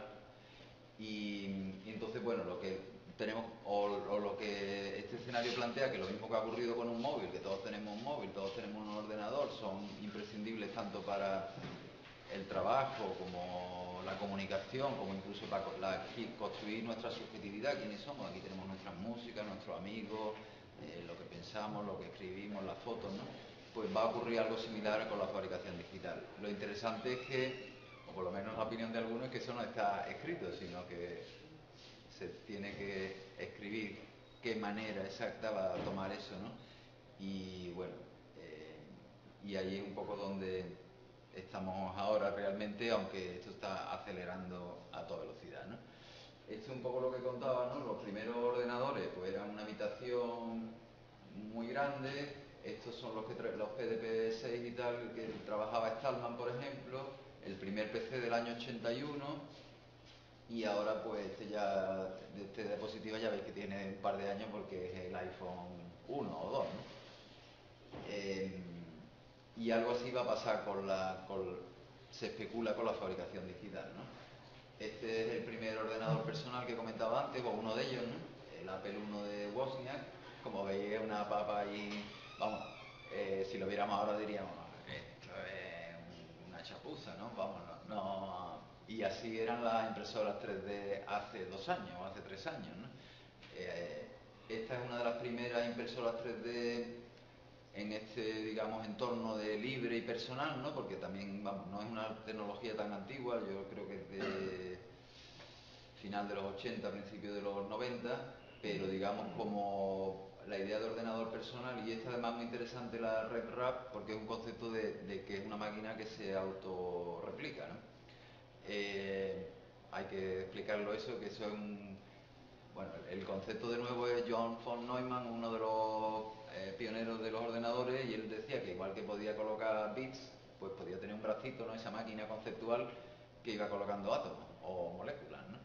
Y entonces, bueno, lo que tenemos, o lo que este escenario plantea, que lo mismo que ha ocurrido con un móvil, que todos tenemos un móvil, todos tenemos un ordenador, son imprescindibles tanto para el trabajo como la comunicación, como incluso para construir nuestra subjetividad, quiénes somos. Aquí tenemos nuestras músicas, nuestros amigos, lo que pensamos, lo que escribimos, las fotos, ¿no? Pues va a ocurrir algo similar con la fabricación digital. Lo interesante es que, o por lo menos la opinión de algunos, es que eso no está escrito, sino que se tiene que escribir qué manera exacta va a tomar eso, ¿no? Y bueno, y ahí es un poco donde estamos ahora realmente, aunque esto está acelerando a toda velocidad, ¿no? Esto es un poco lo que contaba, ¿no? Los primeros ordenadores pues eran una habitación muy grande. Estos son los PDP-6 y tal, que trabajaba Stallman, por ejemplo, el primer PC del año 81, y ahora pues este diapositiva ya veis que tiene un par de años porque es el iPhone 1 o 2, ¿no? Y algo así va a pasar se especula con la fabricación digital, ¿no? Este es el primer ordenador personal que comentaba antes, o uno de ellos, ¿no? El Apple I de Wozniak. Como veis, es una papa ahí, vamos, si lo viéramos ahora diríamos, esto es una chapuza, ¿no? Vamos, no. Y así eran las impresoras 3D hace 2 años, o hace 3 años, ¿no? Esta es una de las primeras impresoras 3D en este, digamos, entorno de libre y personal, ¿no? Porque también, vamos, no es una tecnología tan antigua, yo creo que es de final de los 80, principio de los 90, pero digamos como la idea de ordenador personal. Y esta además muy interesante, la RepRap, porque es un concepto de que es una máquina que se autorreplica, ¿no? Hay que explicarlo eso, que eso es bueno, el concepto de nuevo es John von Neumann, uno de los pioneros de los ordenadores, y él decía que igual que podía colocar bits, pues podía tener un bracito, ¿no? Esa máquina conceptual que iba colocando átomos o moléculas, ¿no?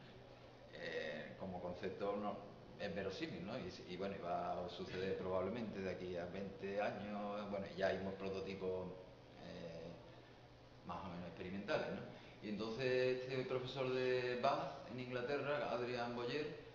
Como concepto no, es verosímil, ¿no? Y bueno, va a suceder probablemente de aquí a 20 años, bueno, ya hay unos prototipos más o menos experimentales, ¿no? Y entonces este profesor de Bath en Inglaterra, Adrian Boyer,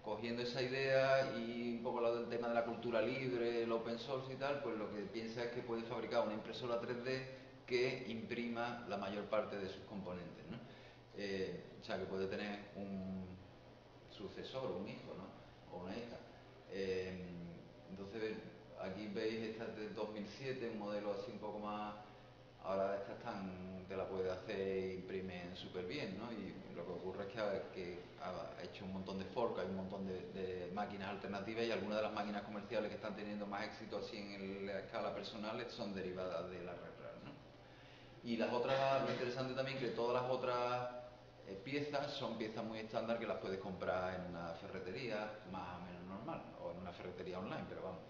cogiendo esa idea y un poco lo del tema de la cultura libre, el open source y tal, pues lo que piensa es que puede fabricar una impresora 3D que imprima la mayor parte de sus componentes, ¿no? O sea, que puede tener un sucesor, un hijo, ¿no? O una hija. Entonces, aquí veis, esta es de 2007, un modelo así un poco más. Ahora estas te la puede hacer e imprimen súper bien, ¿no? Y lo que ocurre es que ha hecho un montón de fork, hay un montón de máquinas alternativas, y algunas de las máquinas comerciales que están teniendo más éxito así en la escala personal son derivadas de la RepRap, ¿no? Y las otras, lo interesante también que todas las otras piezas son piezas muy estándar que las puedes comprar en una ferretería más o menos normal, o en una ferretería online, pero vamos.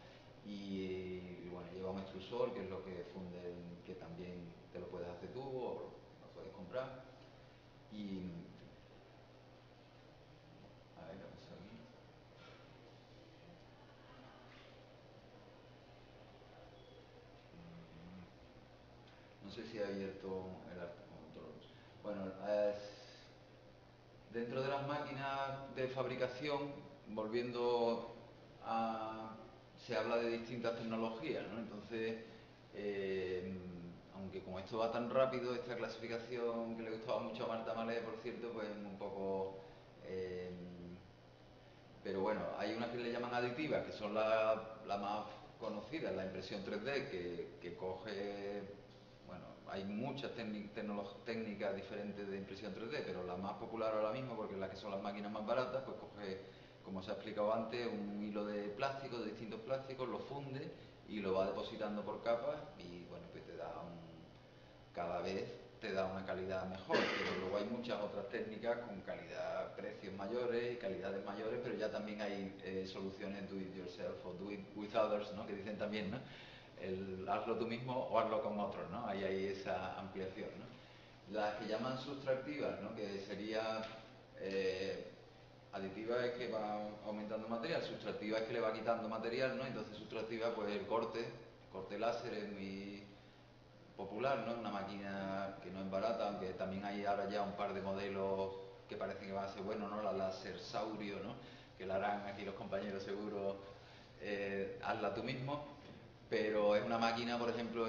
Y bueno, lleva un extrusor, que es lo que funde, que también te lo puedes hacer tú o lo puedes comprar. Y a ver, vamos aquí. No sé si he abierto el control. Bueno, dentro de las máquinas de fabricación, volviendo a... se habla de distintas tecnologías, ¿no? Entonces, aunque como esto va tan rápido, esta clasificación que le gustaba mucho a Marta Malé, por cierto, pues un poco... pero bueno, hay unas que le llaman aditivas, que son la más conocidas, la impresión 3D, que coge, bueno, hay muchas técnicas diferentes de impresión 3D, pero la más popular ahora mismo, porque es la que son las máquinas más baratas, pues coge, como se ha explicado antes, un hilo de plástico, de distintos plásticos, lo funde y lo va depositando por capas, y bueno, pues cada vez te da una calidad mejor, pero luego hay muchas muchas otras técnicas con calidad, precios mayores y calidades mayores, pero ya también hay soluciones do it yourself o do it with others, ¿no? Que dicen también, ¿no? El hazlo tú mismo o hazlo con otros, ¿no? Ahí hay esa ampliación, ¿no? Las que llaman sustractivas, ¿no? Que sería aditiva es que va aumentando material, sustractiva es que le va quitando material, ¿no? Entonces sustractiva, pues el corte láser es muy popular, ¿no? Una máquina que no es barata, aunque también hay ahora ya un par de modelos que parece que van a ser buenos, ¿no? La láser Saurio, ¿no? Que la harán aquí los compañeros seguro, hazla tú mismo, pero es una máquina, por ejemplo,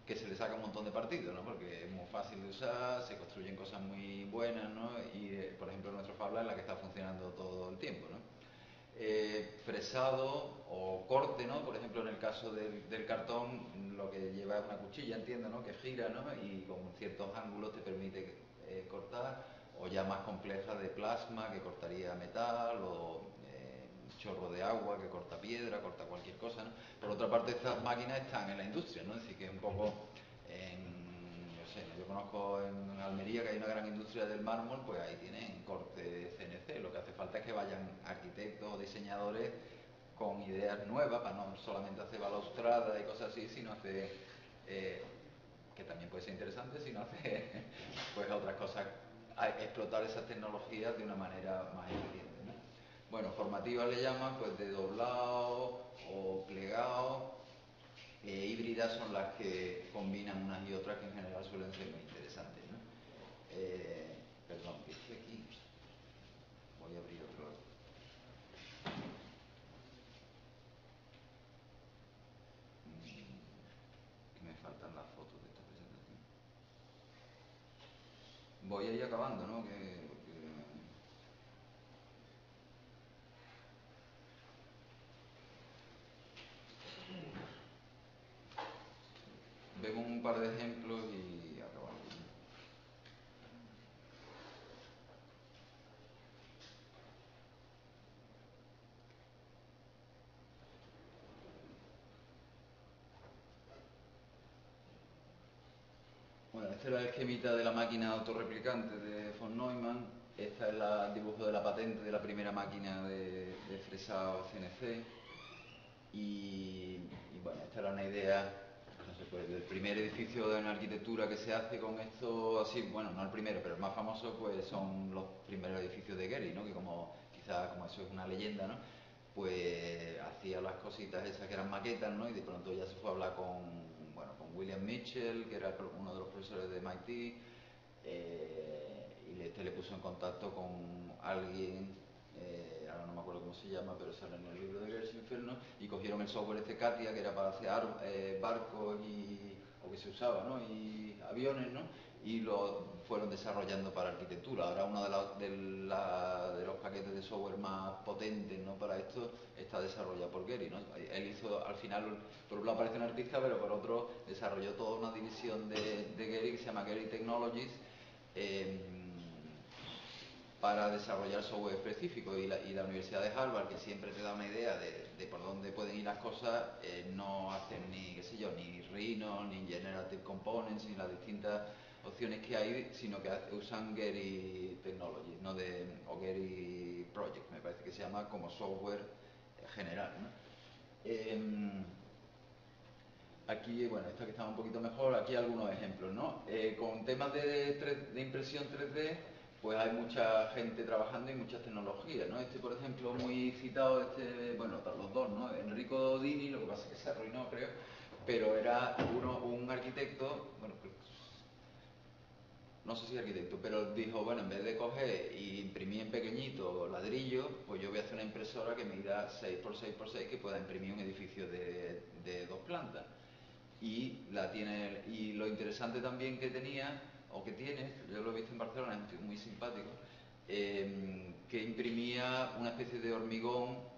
que se le saca un montón de partido, ¿no? Porque es muy fácil de usar, se construyen cosas muy buenas, ¿no? Y, por ejemplo, nuestro FabLab es la que está funcionando todo el tiempo, ¿no? Fresado o corte, ¿no? Por ejemplo, en el caso del cartón, lo que lleva es una cuchilla, entiendo, ¿no? Que gira, ¿no? Y con ciertos ángulos te permite cortar, o ya más compleja de plasma, que cortaría metal, o chorro de agua, que corta piedra, corta cualquier cosa, ¿no? Por otra parte, estas máquinas están en la industria, ¿no? Es decir, que es un poco yo conozco en Almería que hay una gran industria del mármol, pues ahí tienen corte CNC. Lo que hace falta es que vayan arquitectos o diseñadores con ideas nuevas, para no solamente hacer balaustrada y cosas así, sino hacer, que también puede ser interesante, sino hacer pues otras cosas, explotar esas tecnologías de una manera más eficiente, ¿no? Bueno, formativas le llaman pues de doblado o plegado. Híbridas son las que combinan unas y otras, que en general suelen ser muy interesantes, ¿no? Perdón, que estoy aquí. Voy a abrir otro. Que me faltan las fotos de esta presentación. Voy a ir acabando, ¿no? Vemos un par de ejemplos y acabamos, ¿no? Bueno, este era el esquemita de la máquina autorreplicante de von Neumann. Este es el dibujo de la patente de la primera máquina de fresado CNC. Y bueno, esta era una idea, no sé, pues del primer edificio de una arquitectura que se hace con esto así, bueno, no el primero, pero el más famoso, pues son los primeros edificios de Gehry, ¿no? Que quizás como eso es una leyenda, ¿no? Pues hacía las cositas esas que eran maquetas, ¿no? Y de pronto ya se fue a hablar con William Mitchell, que era uno de los profesores de MIT, y este le puso en contacto con alguien, ahora no me acuerdo cómo se llama, pero sale en el libro de Gershwin, ¿no? Y cogieron el software este Katia, que era para hacer barcos o que se usaba, ¿no? Y aviones, ¿no? Y lo fueron desarrollando para arquitectura. Ahora uno de los paquetes de software más potentes, ¿no? Para esto está desarrollado por Gehry, ¿no? Él hizo, al final, por un lado parece un artista, pero por otro desarrolló toda una división de Gehry que se llama Gehry Technologies, para desarrollar software específico, y la Universidad de Harvard, que siempre te da una idea de por dónde pueden ir las cosas, no hacen ni, qué sé yo, ni Rhino, ni Generative Components, ni las distintas opciones que hay, sino que usan Gehry Technologies, ¿no? O Gehry Project, me parece que se llama, como software general, ¿no? Aquí, bueno, esta que está un poquito mejor, aquí algunos ejemplos, ¿no? Con temas de impresión 3D, pues hay mucha gente trabajando y muchas tecnologías, ¿no? Este, por ejemplo, muy citado, bueno, los dos, ¿no? Enrico Dini, lo que pasa es que se arruinó, creo, pero era un arquitecto, bueno, no sé si arquitecto, pero dijo, bueno, en vez de coger y imprimir en pequeñito ladrillos, pues yo voy a hacer una impresora que mida 6x6x6, que pueda imprimir un edificio de 2 plantas. Y lo interesante también que tenía, o que tiene, yo lo he visto en Barcelona, es un tío muy simpático, que imprimía una especie de hormigón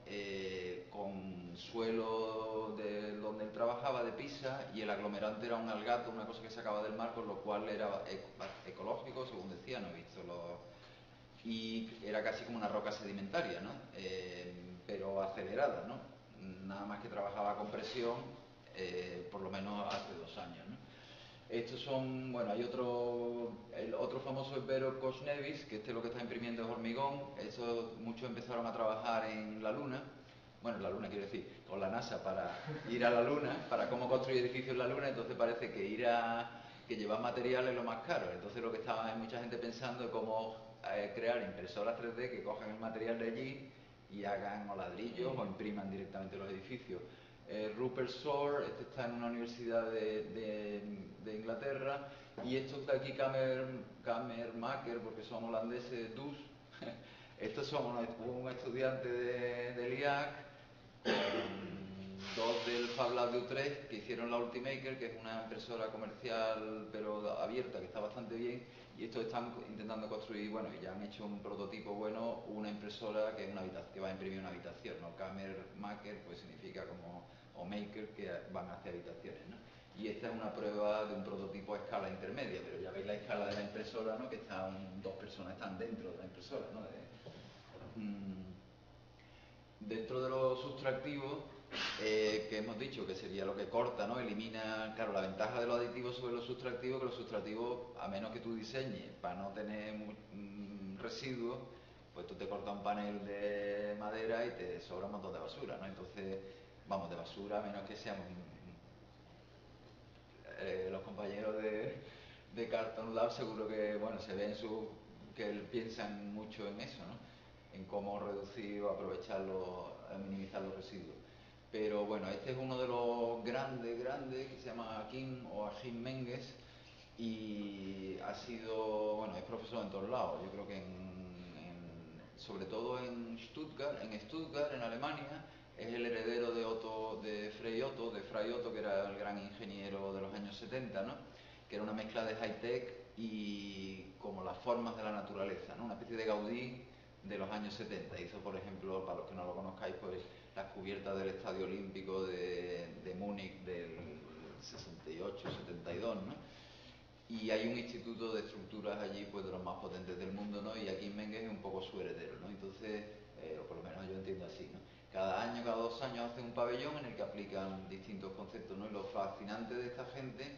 con suelo de donde él trabajaba, de Pisa, y el aglomerante era un algato, una cosa que sacaba del mar, con lo cual era ecológico, según decía, no he visto y era casi como una roca sedimentaria, ¿no? Pero acelerada, ¿no? Nada más que trabajaba con presión, por lo menos hace 2 años, ¿no? Estos son, bueno, hay otro famoso es Joseph Vero Kosnevis, que lo que está imprimiendo es hormigón. Muchos empezaron a trabajar en la Luna, bueno, en la Luna quiero decir, con la NASA para ir a la Luna, para cómo construir edificios en la Luna. Entonces parece que llevar material es lo más caro. Entonces lo que estaba mucha gente pensando es cómo crear impresoras 3D que cojan el material de allí y hagan o ladrillos o impriman directamente los edificios. Rupert Shore, está en una universidad de Inglaterra, y estos de aquí, Kamermaker, porque son holandeses, Dus, estos son un estudiante del IAC, dos del Fab Lab de Utrecht, que hicieron la Ultimaker, que es una impresora comercial pero abierta, que está bastante bien, y estos están intentando construir, bueno, y ya han hecho un prototipo bueno, una impresora que va a imprimir una habitación, ¿no? Kamermaker pues significa o maker, que van hacia habitaciones, ¿no? Y esta es una prueba de un prototipo a escala intermedia, pero ya veis la escala de la impresora, ¿no? Que dos personas están dentro de la impresora, ¿no? Dentro de los sustractivos, que hemos dicho que sería lo que corta, ¿no? Elimina, claro, la ventaja de los aditivos sobre los sustractivos, que los sustractivos, a menos que tú diseñes para no tener residuos, pues tú te cortas un panel de madera y te sobra un montón de basura, ¿no? Entonces, vamos, de basura, a menos que seamos los compañeros de Carton Lab, seguro que, bueno, se ven que piensan mucho en eso, ¿no? En cómo reducir o aprovecharlo, minimizar los residuos. Pero bueno, este es uno de los grandes, que se llama Achim Menges, y bueno, es profesor en todos lados. Yo creo que sobre todo en Stuttgart, en Alemania, es el heredero de Frei Otto, que era el gran ingeniero de los años 70, ¿no? Que era una mezcla de high-tech y como las formas de la naturaleza, ¿no? Una especie de Gaudí de los años 70. Hizo, por ejemplo, para los que no lo conozcáis, pues las cubiertas del Estadio Olímpico de Múnich del 68-72, ¿no? Y hay un instituto de estructuras allí, pues de los más potentes del mundo, ¿no? Y aquí Menges es un poco su heredero, ¿no? Entonces, o por lo menos yo entiendo así, ¿no? Cada 2 años hacen un pabellón en el que aplican distintos conceptos, ¿no? Y lo fascinante de esta gente,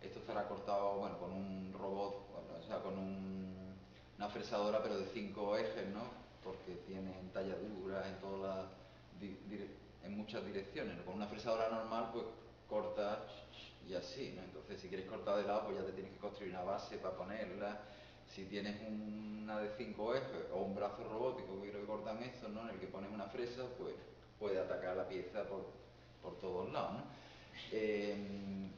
esto estará cortado, bueno, con un robot, bueno, o sea, con una fresadora, pero de 5 ejes, ¿no? Porque tienen talladuras en muchas direcciones, ¿no? Con una fresadora normal, pues cortas y así, ¿no? Entonces, si quieres cortar de lado, pues ya te tienes que construir una base para ponerla. Si tienes una de 5 ejes o un brazo robótico, que creo que cortan esto, ¿no? En el que pones una fresa, pues puede atacar la pieza por todos lados, ¿no?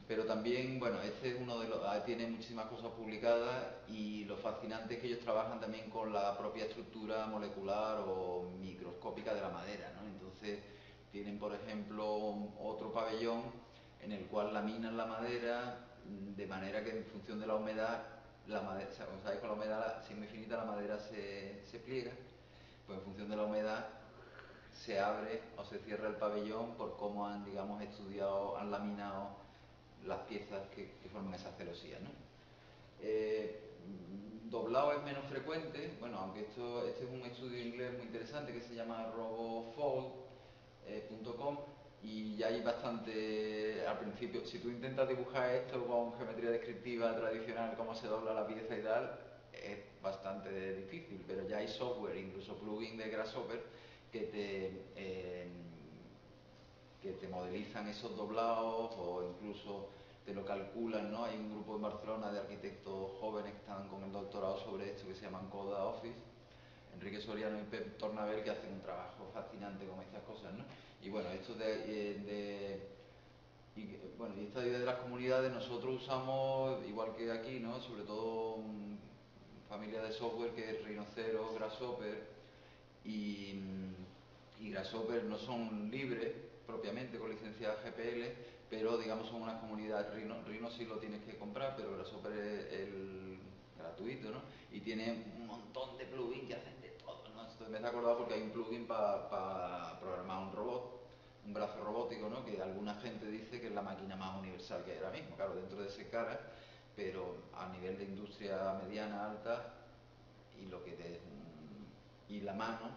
Pero también, bueno, este es uno de los... tiene muchísimas cosas publicadas, y lo fascinante es que ellos trabajan también con la propia estructura molecular o microscópica de la madera, ¿no? Entonces, tienen, por ejemplo, otro pabellón en el cual laminan la madera de manera que en función de la humedad, como sabéis, con la humedad, si es muy finita, la madera se pliega, pues en función de la humedad se abre o se cierra el pabellón por cómo han, digamos, estudiado, han laminado las piezas que forman esas celosías, ¿no? Doblado es menos frecuente, bueno, aunque este es un estudio inglés muy interesante que se llama robofold.com, y ya hay bastante, al principio, si tú intentas dibujar esto con geometría descriptiva tradicional, cómo se dobla la pieza y tal, es bastante difícil, pero ya hay software, incluso plugin de Grasshopper, que te modelizan esos doblados o incluso te lo calculan, ¿no? Hay un grupo en Barcelona de arquitectos jóvenes que están con el doctorado sobre esto, que se llaman Coda Office, Enrique Soriano y Pep Tornabel, que hacen un trabajo fascinante con estas cosas, ¿no? Y bueno, y esta idea de las comunidades nosotros usamos, igual que aquí, ¿no? Sobre todo familia de software que es Rhinocero, Grasshopper, y Grasshopper no son libres propiamente con licencia GPL, pero digamos son una comunidad. Rhino sí lo tienes que comprar, pero Grasshopper es el gratuito, ¿no? Y tiene un montón de plugins que hacen de todo, ¿no? Entonces me he acordado porque hay un plugin para programar un robot, un brazo robótico, ¿no? Que alguna gente dice que es la máquina más universal que hay ahora mismo, claro, dentro de ese cara, pero a nivel de industria mediana, alta, y la mano,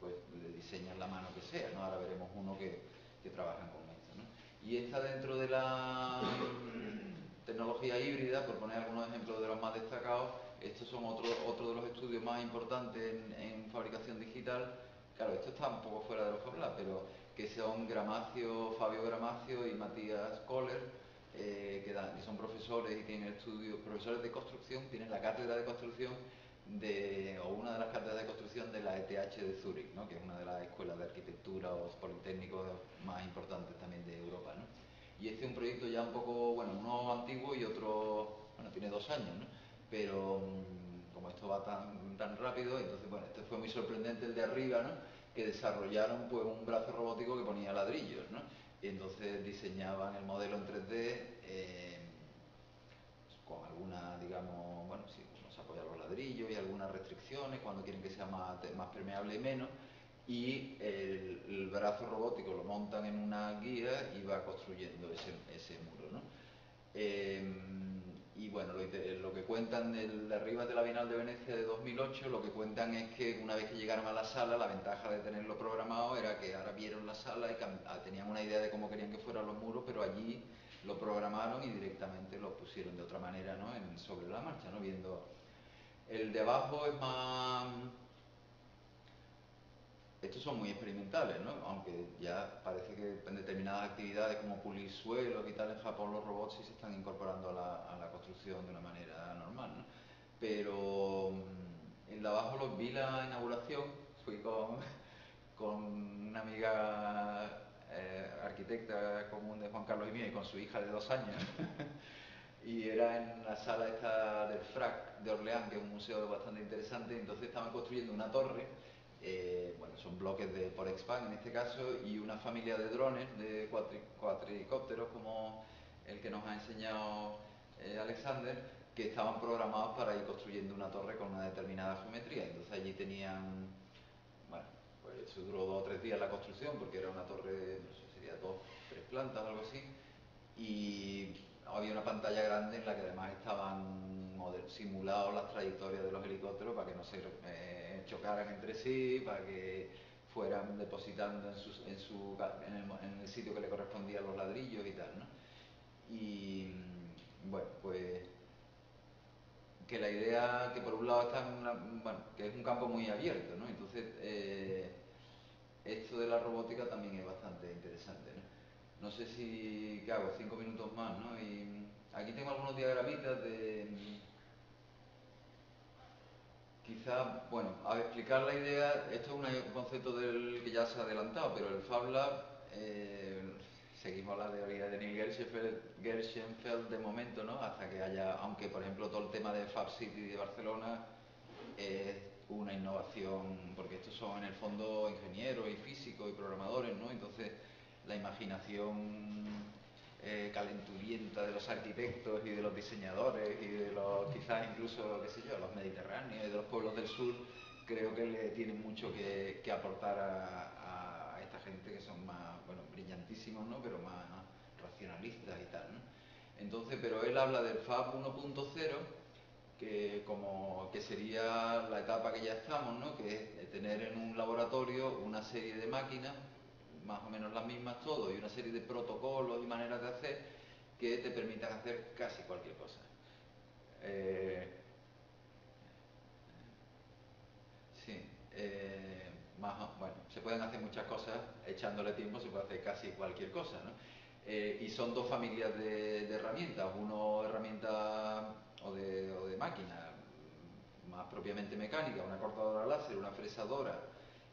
pues le diseñan la mano que sea, ¿no? Ahora veremos uno que trabajan con esto, ¿no? Y esta, dentro de la tecnología híbrida, por poner algunos ejemplos de los más destacados, Estos son otro de los estudios más importantes en fabricación digital. Claro, esto está un poco fuera de los Fab Lab, pero que son Fabio Gramacio y Matías Kohler, que son profesores y tienen estudios, profesores de construcción, tienen la cátedra de construcción o una de las cátedras de construcción de la ETH de Zúrich, ¿no? Que es una de las escuelas de arquitectura o politécnicos más importantes también de Europa, ¿no? Y este es un proyecto ya un poco, bueno, uno antiguo y otro, bueno, tiene 2 años, ¿no? Pero como esto va tan rápido, entonces, bueno, este fue muy sorprendente el de arriba, ¿no? Que desarrollaron pues un brazo robótico que ponía ladrillos, ¿no? Y entonces diseñaban el modelo en 3D con alguna, digamos, bueno, sí, se apoyan los ladrillos y algunas restricciones cuando quieren que sea más permeable y menos. Y el brazo robótico lo montan en una guía y va construyendo ese muro, ¿no? Y bueno, lo que cuentan de arriba de la Bienal de Venecia de 2008, lo que cuentan es que una vez que llegaron a la sala, la ventaja de tenerlo programado era que ahora vieron la sala y tenían una idea de cómo querían que fueran los muros, pero allí lo programaron y directamente lo pusieron de otra manera, ¿no? Sobre la marcha, ¿no? Viendo el de abajo es más... Estos son muy experimentales, ¿no? Aunque ya parece que en determinadas actividades como pulir suelos y tal, en Japón los robots sí se están incorporando a la construcción de una manera normal, ¿no? Pero el de abajo los vi la inauguración, fui con una amiga arquitecta común de Juan Carlos y mía y con su hija de 2 años. Y era en la sala esta del FRAC de Orleans, que es un museo bastante interesante. Entonces estaban construyendo una torre, bueno, son bloques por Expand en este caso, y una familia de drones, de cuatricópteros, como el que nos ha enseñado Alexander, que estaban programados para ir construyendo una torre con una determinada geometría. Entonces allí tenían, bueno, pues eso duró 2 o 3 días la construcción, porque era una torre, no sé, sería 2 o 3 plantas o algo así, y había una pantalla grande en la que además estaban simulados las trayectorias de los helicópteros para que no se chocaran entre sí, para que fueran depositando en el sitio que le correspondían los ladrillos y tal, ¿no? Y bueno, pues que la idea que por un lado está bueno, que es un campo muy abierto, ¿no? Entonces esto de la robótica también es bastante interesante, ¿no? No sé si, ¿qué hago? 5 minutos más, ¿no? Y aquí tengo algunos diagramitas de, quizás, bueno, a explicar la idea, esto es un concepto del que ya se ha adelantado, pero el Fab Lab, seguimos la teoría de Neil Gershenfeld de momento, ¿no? Hasta que haya, aunque por ejemplo todo el tema de Fab City de Barcelona es una innovación, porque estos son en el fondo ingenieros y físicos y programadores, ¿no? Entonces la imaginación calenturienta de los arquitectos y de los diseñadores y de los, quizás incluso, qué sé yo, los mediterráneos y de los pueblos del sur, creo que le tienen mucho que aportar a esta gente que son más, bueno, brillantísimos, ¿no? Pero más racionalistas y tal, ¿no? Entonces, pero él habla del Fab 1.0, que sería la etapa que ya estamos, ¿no? Que es tener en un laboratorio una serie de máquinas, más o menos las mismas todo, y una serie de protocolos y maneras de hacer que te permitan hacer casi cualquier cosa. Sí, bueno, se pueden hacer muchas cosas, echándole tiempo se puede hacer casi cualquier cosa, ¿no? Y son 2 familias de herramientas, uno herramientas o de máquina más propiamente mecánica, una cortadora láser, una fresadora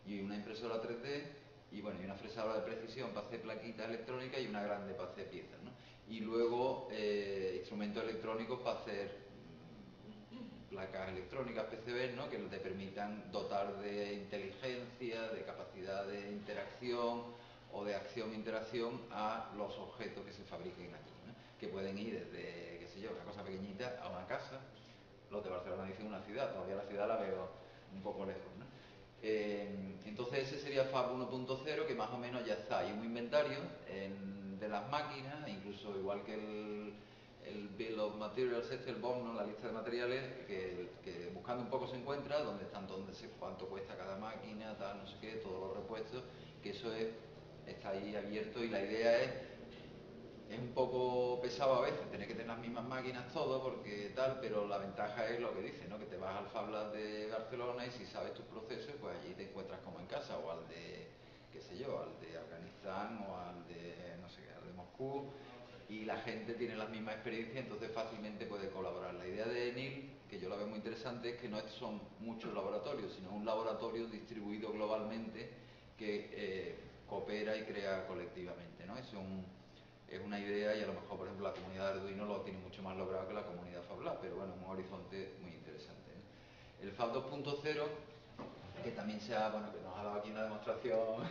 y una impresora 3D, y bueno, y una fresadora de precisión para hacer plaquitas electrónicas y una grande para hacer piezas, ¿no? Y luego instrumentos electrónicos para hacer placas electrónicas, PCB, ¿no? Que te permitan dotar de inteligencia, de capacidad de interacción o de acción-interacción a los objetos que se fabriquen aquí, ¿no? Que pueden ir desde, qué sé yo, una cosa pequeñita a una casa. Los de Barcelona dicen una ciudad, todavía la ciudad la veo un poco lejos, ¿no? Entonces ese sería Fab 1.0, que más o menos ya está. Hay un inventario de las máquinas, incluso igual que el Bill of Materials, el BOM, ¿no? La lista de materiales, que buscando un poco se encuentra, donde están, cuánto cuesta cada máquina, tal, no sé qué, todos los repuestos, que eso está ahí abierto, y la idea es es un poco pesado a veces tener que tener las mismas máquinas todo porque tal, pero la ventaja es lo que dice, ¿no? Que te vas al Fab Lab de Barcelona y si sabes tus procesos, pues allí te encuentras como en casa, o al de, qué sé yo, al de Afganistán o al de, no sé qué, al de Moscú, y la gente tiene la misma experiencia, entonces fácilmente puede colaborar. La idea de NIL, que yo la veo muy interesante, es que no son muchos laboratorios, sino un laboratorio distribuido globalmente que coopera y crea colectivamente, ¿no? Es una idea y a lo mejor, por ejemplo, la comunidad de Arduino lo tiene mucho más logrado que la comunidad Fab Lab, pero bueno, un horizonte muy interesante, ¿no? El Fab 2.0, que también bueno, que nos ha dado aquí una demostración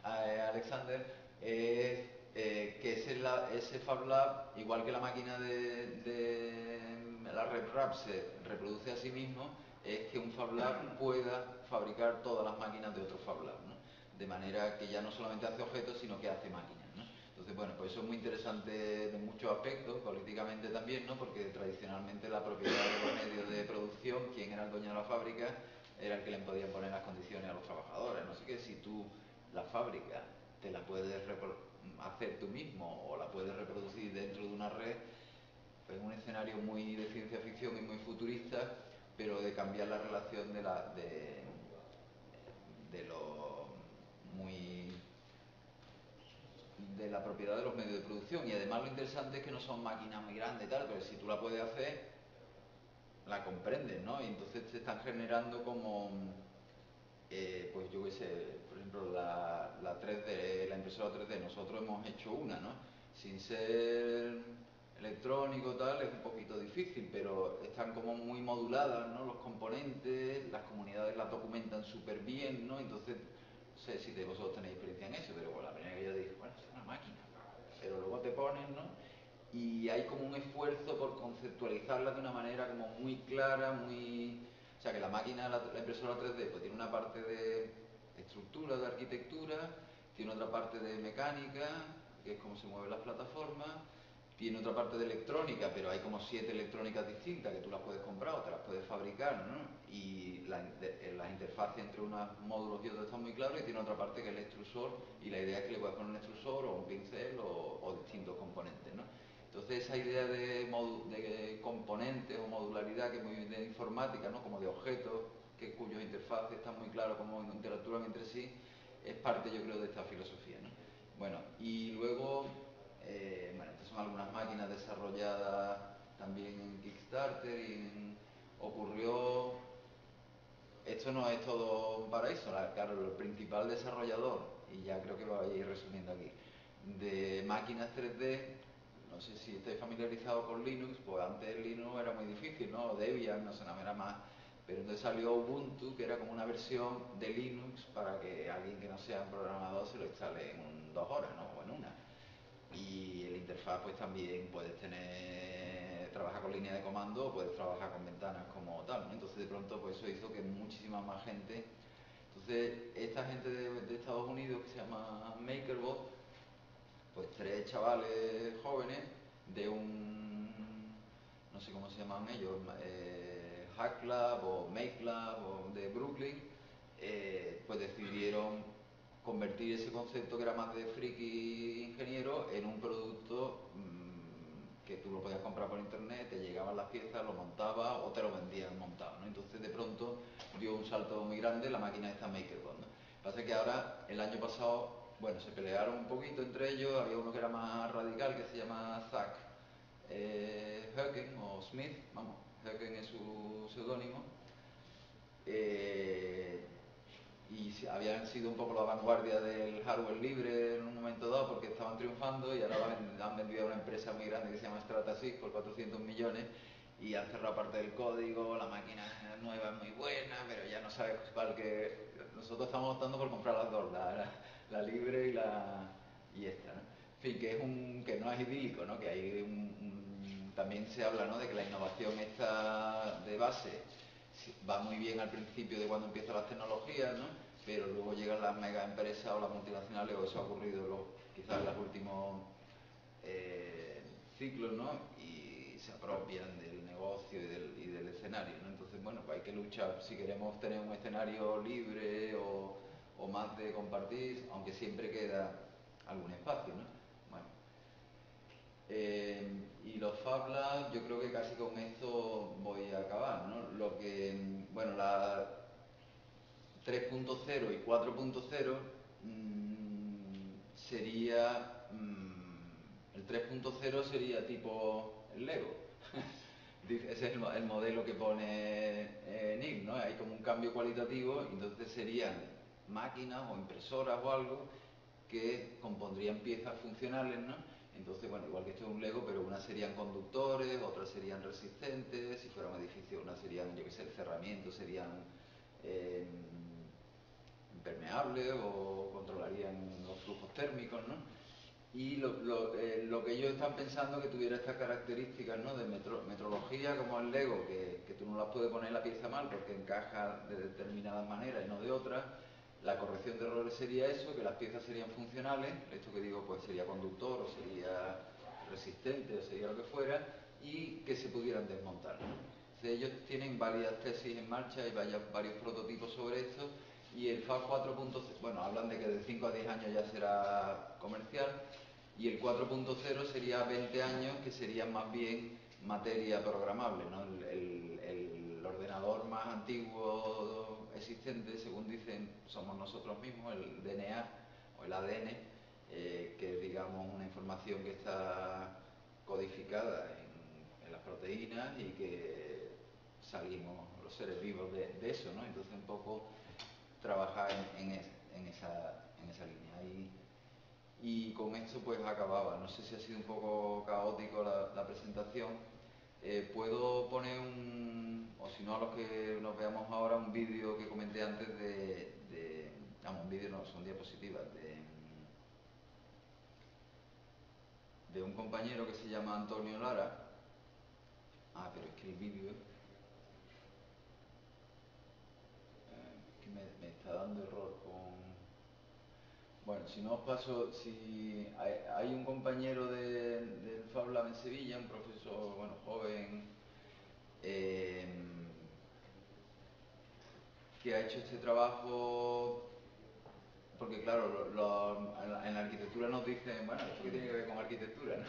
Alexander, es que ese Fab Lab, igual que la máquina de la RepRap se reproduce a sí mismo, es que un Fab Lab pueda fabricar todas las máquinas de otro Fab Lab, ¿no? De manera que ya no solamente hace objetos, sino que hace máquinas, ¿no? Entonces, bueno, pues eso es muy interesante en muchos aspectos, políticamente también, ¿no? Porque tradicionalmente la propiedad de los medios de producción, quien era el dueño de la fábrica, era el que le podía poner las condiciones a los trabajadores. No sé qué, si tú la fábrica te la puedes hacer tú mismo o la puedes reproducir dentro de una red, pues es un escenario muy de ciencia ficción y muy futurista, pero de cambiar la relación de lo muy de la propiedad de los medios de producción. Y además lo interesante es que no son máquinas muy grandes y tal, pero si tú la puedes hacer, la comprendes, ¿no? Y entonces te están generando como pues yo qué sé, por ejemplo la 3D, la impresora 3D, nosotros hemos hecho una, ¿no? Sin ser electrónico tal, es un poquito difícil, pero están como muy moduladas, ¿no? Los componentes, las comunidades las documentan súper bien, ¿no? Entonces, no sé si vosotros tenéis experiencia en eso, pero bueno, la primera que yo dije, bueno, es una máquina, pero luego te pones, ¿no? Y hay como un esfuerzo por conceptualizarla de una manera como muy clara, muy... O sea, que la máquina, la impresora 3D, pues tiene una parte de estructura, de arquitectura, tiene otra parte de mecánica, que es cómo se mueven las plataformas, tiene otra parte de electrónica, pero hay como 7 electrónicas distintas que tú las puedes comprar o te las puedes fabricar, ¿no? Y las interfaces entre unos módulos y otros están muy claros, y tiene otra parte que es el extrusor, y la idea es que le puedas poner un extrusor o un pincel o distintos componentes, ¿no? Entonces esa idea de componentes o modularidad, que es muy de informática, ¿no? Como de objetos, cuyos interfaces están muy claros cómo interactúan entre sí, es parte, yo creo, de esta filosofía, ¿no? Bueno, y luego, bueno, estas son algunas máquinas desarrolladas también en Kickstarter ocurrió... Esto no es todo un paraíso, claro, el principal desarrollador, y ya creo que lo vais a ir resumiendo aquí, de máquinas 3D. No sé si estáis familiarizados con Linux, pues antes Linux era muy difícil, ¿no? Debian, no sé, nada, era más. Pero entonces salió Ubuntu, que era como una versión de Linux para que alguien que no sea un programador se lo instale en 2 horas, ¿no? O en una. Y el interfaz pues también puedes trabajar con línea de comando o puedes trabajar con ventanas como tal, ¿no? Entonces de pronto pues eso hizo que muchísima más gente... Entonces esta gente de Estados Unidos, que se llama MakerBot, pues 3 chavales jóvenes de no sé cómo se llaman ellos, Hack Lab o Make Lab o de Brooklyn, pues decidieron convertir ese concepto que era más de friki ingeniero en un producto que tú lo podías comprar por internet, te llegaban las piezas, lo montabas o te lo vendían montado, ¿no? Entonces de pronto dio un salto muy grande la máquina esta MakerBot, ¿no? Pasa que ahora, el año pasado, bueno, se pelearon un poquito entre ellos, había uno que era más radical, que se llama Zach Heuken o Smith, vamos, Heuken es su seudónimo, y habían sido un poco la vanguardia del hardware libre en un momento dado porque estaban triunfando, y ahora han vendido a una empresa muy grande que se llama Stratasys por 400 millones, y han cerrado parte del código. La máquina nueva es muy buena, pero ya no sabes cuál que... Nosotros estamos optando por comprar las dos, la libre y esta, ¿no? En fin, que no es idílico, ¿no? Que hay también se habla, ¿no? De que la innovación esta de base va muy bien al principio de cuando empiezan las tecnologías, ¿no? Pero luego llegan las mega empresas o las multinacionales, o eso ha ocurrido quizás en los últimos ciclos, ¿no? Y se apropian del negocio y del escenario, ¿no? Entonces, bueno, pues hay que luchar si queremos tener un escenario libre o más de compartir, aunque siempre queda algún espacio, ¿no? Bueno, Y los Fab Labs, yo creo que casi con esto voy a acabar, ¿no? Bueno, la 3.0 y 4.0 sería, el 3.0 sería tipo el Lego. Ese es el modelo que pone Nick, ¿no? Hay como un cambio cualitativo, entonces serían máquinas o impresoras o algo que compondrían piezas funcionales, ¿no? Entonces, bueno, igual que esto es un Lego, pero unas serían conductores, otras serían resistentes, si fuera un edificio, unas serían, yo qué sé, el cerramiento, serían eh, impermeables o controlarían los flujos térmicos, ¿no? Y lo que ellos están pensando que tuviera estas características, ¿no? De metrología como el Lego, que tú no las puedes poner la pieza mal porque encaja de determinadas maneras y no de otras. La corrección de errores sería eso, que las piezas serían funcionales, esto que digo pues sería conductor o sería resistente o sería lo que fuera, y que se pudieran desmontar, ¿no? Entonces ellos tienen varias tesis en marcha y varios prototipos sobre esto, y el FAB 4.0, bueno, hablan de que de 5 a 10 años ya será comercial, y el 4.0 sería 20 años, que sería más bien materia programable, ¿no? El ordenador más antiguo existente, según dicen, somos nosotros mismos, el DNA o el ADN, que es, digamos, una información que está codificada en las proteínas y que salimos los seres vivos de eso, ¿no? Entonces un poco trabajar en esa línea. Y con esto pues acababa. No sé si ha sido un poco caótico la presentación. Puedo poner o si no a los que nos veamos ahora, un vídeo que comenté antes vamos, un vídeo no, son diapositivas de un compañero que se llama Antonio Lara. Ah, pero es que el vídeo que me está dando error con... Bueno, si no os paso, si hay un compañero del Fab Lab en Sevilla, un profesor, bueno, joven, eh, que ha hecho este trabajo, porque claro, en la arquitectura nos dicen, bueno, ¿esto qué tiene que ver con arquitectura? ¿No?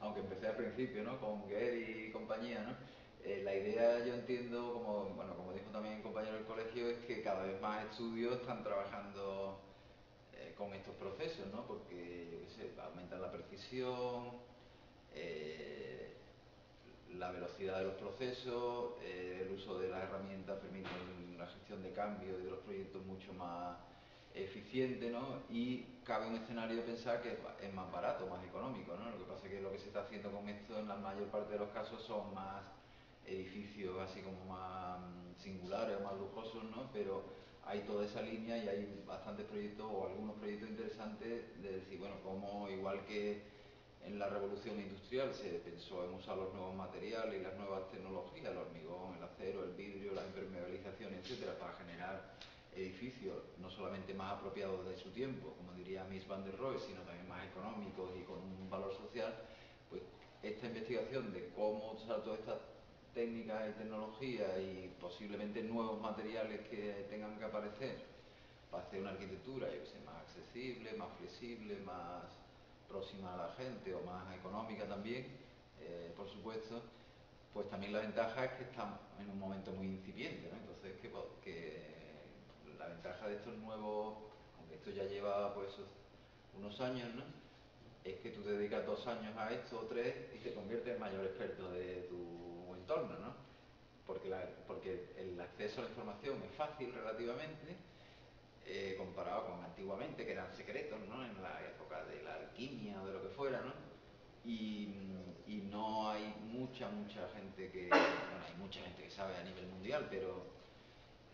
Aunque empecé al principio, ¿no? Con Gehry y compañía, ¿no? La idea, yo entiendo, como dijo también el compañero del colegio, es que cada vez más estudios están trabajando con estos procesos, ¿no? Porque, yo qué sé, aumentan la precisión, eh, la velocidad de los procesos, el uso de las herramientas permite la gestión de cambio y de los proyectos mucho más eficiente, ¿no? Y cabe un escenario de pensar que es más barato, más económico, ¿no? Lo que pasa es que lo que se está haciendo con esto en la mayor parte de los casos son más edificios así como más singulares o más lujosos, ¿no? Pero hay toda esa línea y hay bastantes proyectos o algunos proyectos interesantes de decir, bueno, como igual que en la revolución industrial se pensó en usar los nuevos materiales y las nuevas tecnologías, el hormigón, el acero, el vidrio, la impermeabilización, etcétera, para generar edificios no solamente más apropiados de su tiempo, como diría Mies van der Rohe, sino también más económicos y con un valor social. Pues esta investigación de cómo usar todas estas técnicas y tecnologías y posiblemente nuevos materiales que tengan que aparecer para hacer una arquitectura, yo que sé, más accesible, más flexible, más próxima a la gente o más económica también, por supuesto, pues también la ventaja es que estamos en un momento muy incipiente, ¿no? Entonces que la ventaja de estos nuevos, aunque esto ya lleva pues unos años, ¿no? Es que tú te dedicas 2 años a esto o 3 y te conviertes en mayor experto de tu entorno, ¿no? Porque el acceso a la información es fácil relativamente, comparado con antiguamente, que eran secretos, ¿no? En la época de la alquimia o de lo que fuera, ¿no? Y no hay mucha gente que, bueno, hay mucha gente que sabe a nivel mundial, pero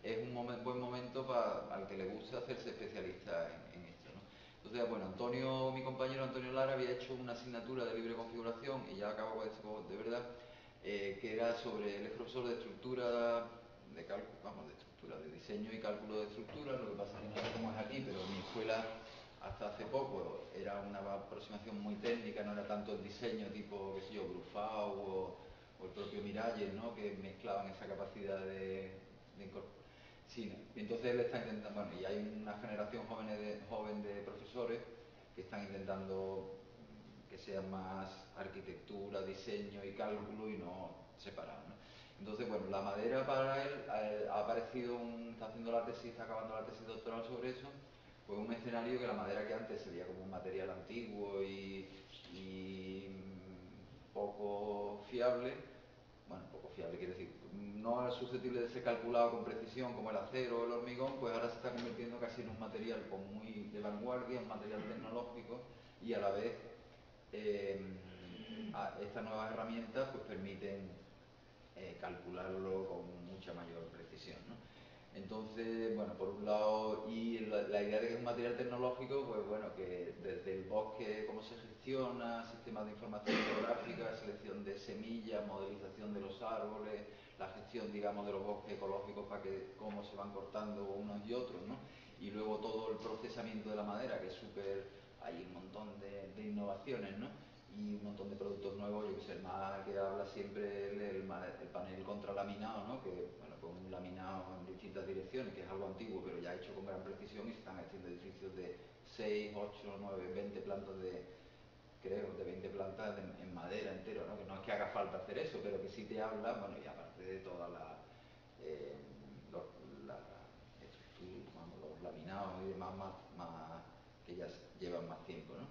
es un buen momento al que le gusta hacerse especialista en esto, ¿no? Entonces, bueno, mi compañero Antonio Lara había hecho una asignatura de libre configuración, y ya acabo con esto de verdad, que era él es profesor de estructura, de cálculo, vamos, de estructura, de diseño y cálculo de estructura. Lo que pasa es que no sé cómo es aquí, pero mi escuela hasta hace poco era una aproximación muy técnica, no era tanto el diseño tipo, qué sé yo, Brufau o el propio Miralles, ¿no? Que mezclaban esa capacidad de incorporar. Sí, entonces él está intentando, bueno, y hay una generación joven de profesores que están intentando que sean más arquitectura, diseño y cálculo y no separados, ¿no? Entonces, bueno, la madera para él ha aparecido, está haciendo la tesis, está acabando la tesis doctoral sobre eso, pues un escenario que la madera que antes se veía como un material antiguo y poco fiable, bueno, poco fiable quiere decir, no es susceptible de ser calculado con precisión como el acero o el hormigón, pues ahora se está convirtiendo casi en un material muy de vanguardia, un material tecnológico y a la vez estas nuevas herramientas pues permiten calcularlo con mucha mayor precisión, ¿no? Entonces, bueno, por un lado, y la idea de que es un material tecnológico, pues bueno, que desde el bosque, cómo se gestiona, sistemas de información geográfica, selección de semillas, modelización de los árboles, la gestión, digamos, de los bosques ecológicos para que cómo se van cortando unos y otros, ¿no? Y luego todo el procesamiento de la madera, que es súper, hay un montón de innovaciones, ¿no? Y un montón de productos nuevos, yo que sé, el más que habla siempre el panel contralaminado, ¿no? Que, bueno, con un laminado en distintas direcciones, que es algo antiguo, pero ya hecho con gran precisión y se están haciendo edificios de 6, 8, 9, 20 plantas de 20 plantas en madera entero, ¿no? Que no es que haga falta hacer eso, pero que sí te habla, bueno, y aparte de toda eh, la estructura, vamos, los laminados y demás que ya llevan más tiempo, ¿no?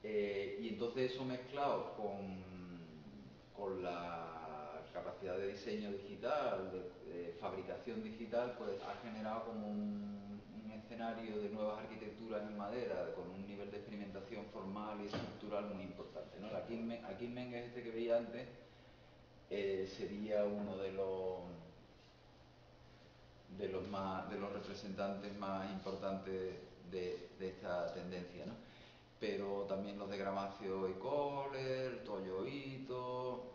Y entonces eso mezclado con la capacidad de diseño digital, de fabricación digital, pues ha generado como un escenario de nuevas arquitecturas en madera con un nivel de experimentación formal y estructural muy importante, ¿no? Aquí en Mengues, este que veía antes, sería uno de los representantes más importantes de esta tendencia, ¿no? Pero también los de Gramacio y Kohler, Toyo Ito,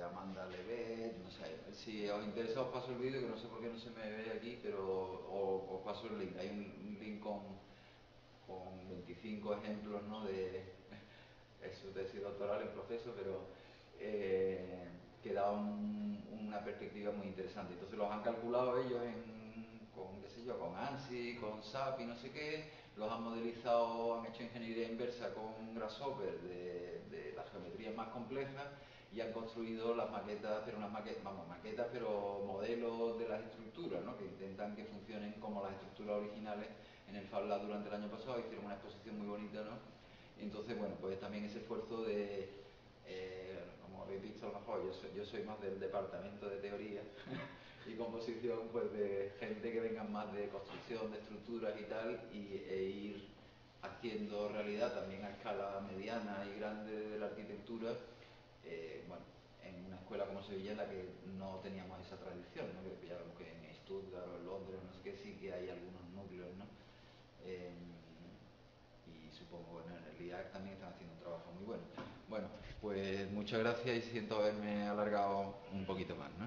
Amanda Levet, no sé, si os interesa os paso el vídeo, que no sé por qué no se me ve aquí, pero os paso el link. Hay un link con 25 ejemplos, ¿no? Es su tesis doctoral en proceso, pero que da una perspectiva muy interesante. Entonces los han calculado ellos con, qué sé yo, con ANSI, con SAP y no sé qué, los han modelizado, han hecho ingeniería inversa con Grasshopper de las geometrías más complejas y han construido las maquetas, pero unas maquetas, vamos, maquetas, pero modelos de las estructuras, ¿no? Que intentan que funcionen como las estructuras originales. En el Fab Lab durante el año pasado hicieron una exposición muy bonita, ¿no? Entonces, bueno, pues también ese esfuerzo de, como habéis visto a lo mejor, yo soy más del departamento de teoría y composición, pues de gente que vengan más de construcción, de estructuras y tal, e ir haciendo realidad también a escala mediana y grande de la arquitectura, bueno, en una escuela como Sevilla en la que no teníamos esa tradición, ¿no? Que pillábamos que en Stuttgart o en Londres, no sé qué, sí que hay algunos núcleos, ¿no? Y supongo, bueno, en el IAC también están haciendo un trabajo muy bueno. Bueno, pues muchas gracias y siento haberme alargado un poquito más, ¿no?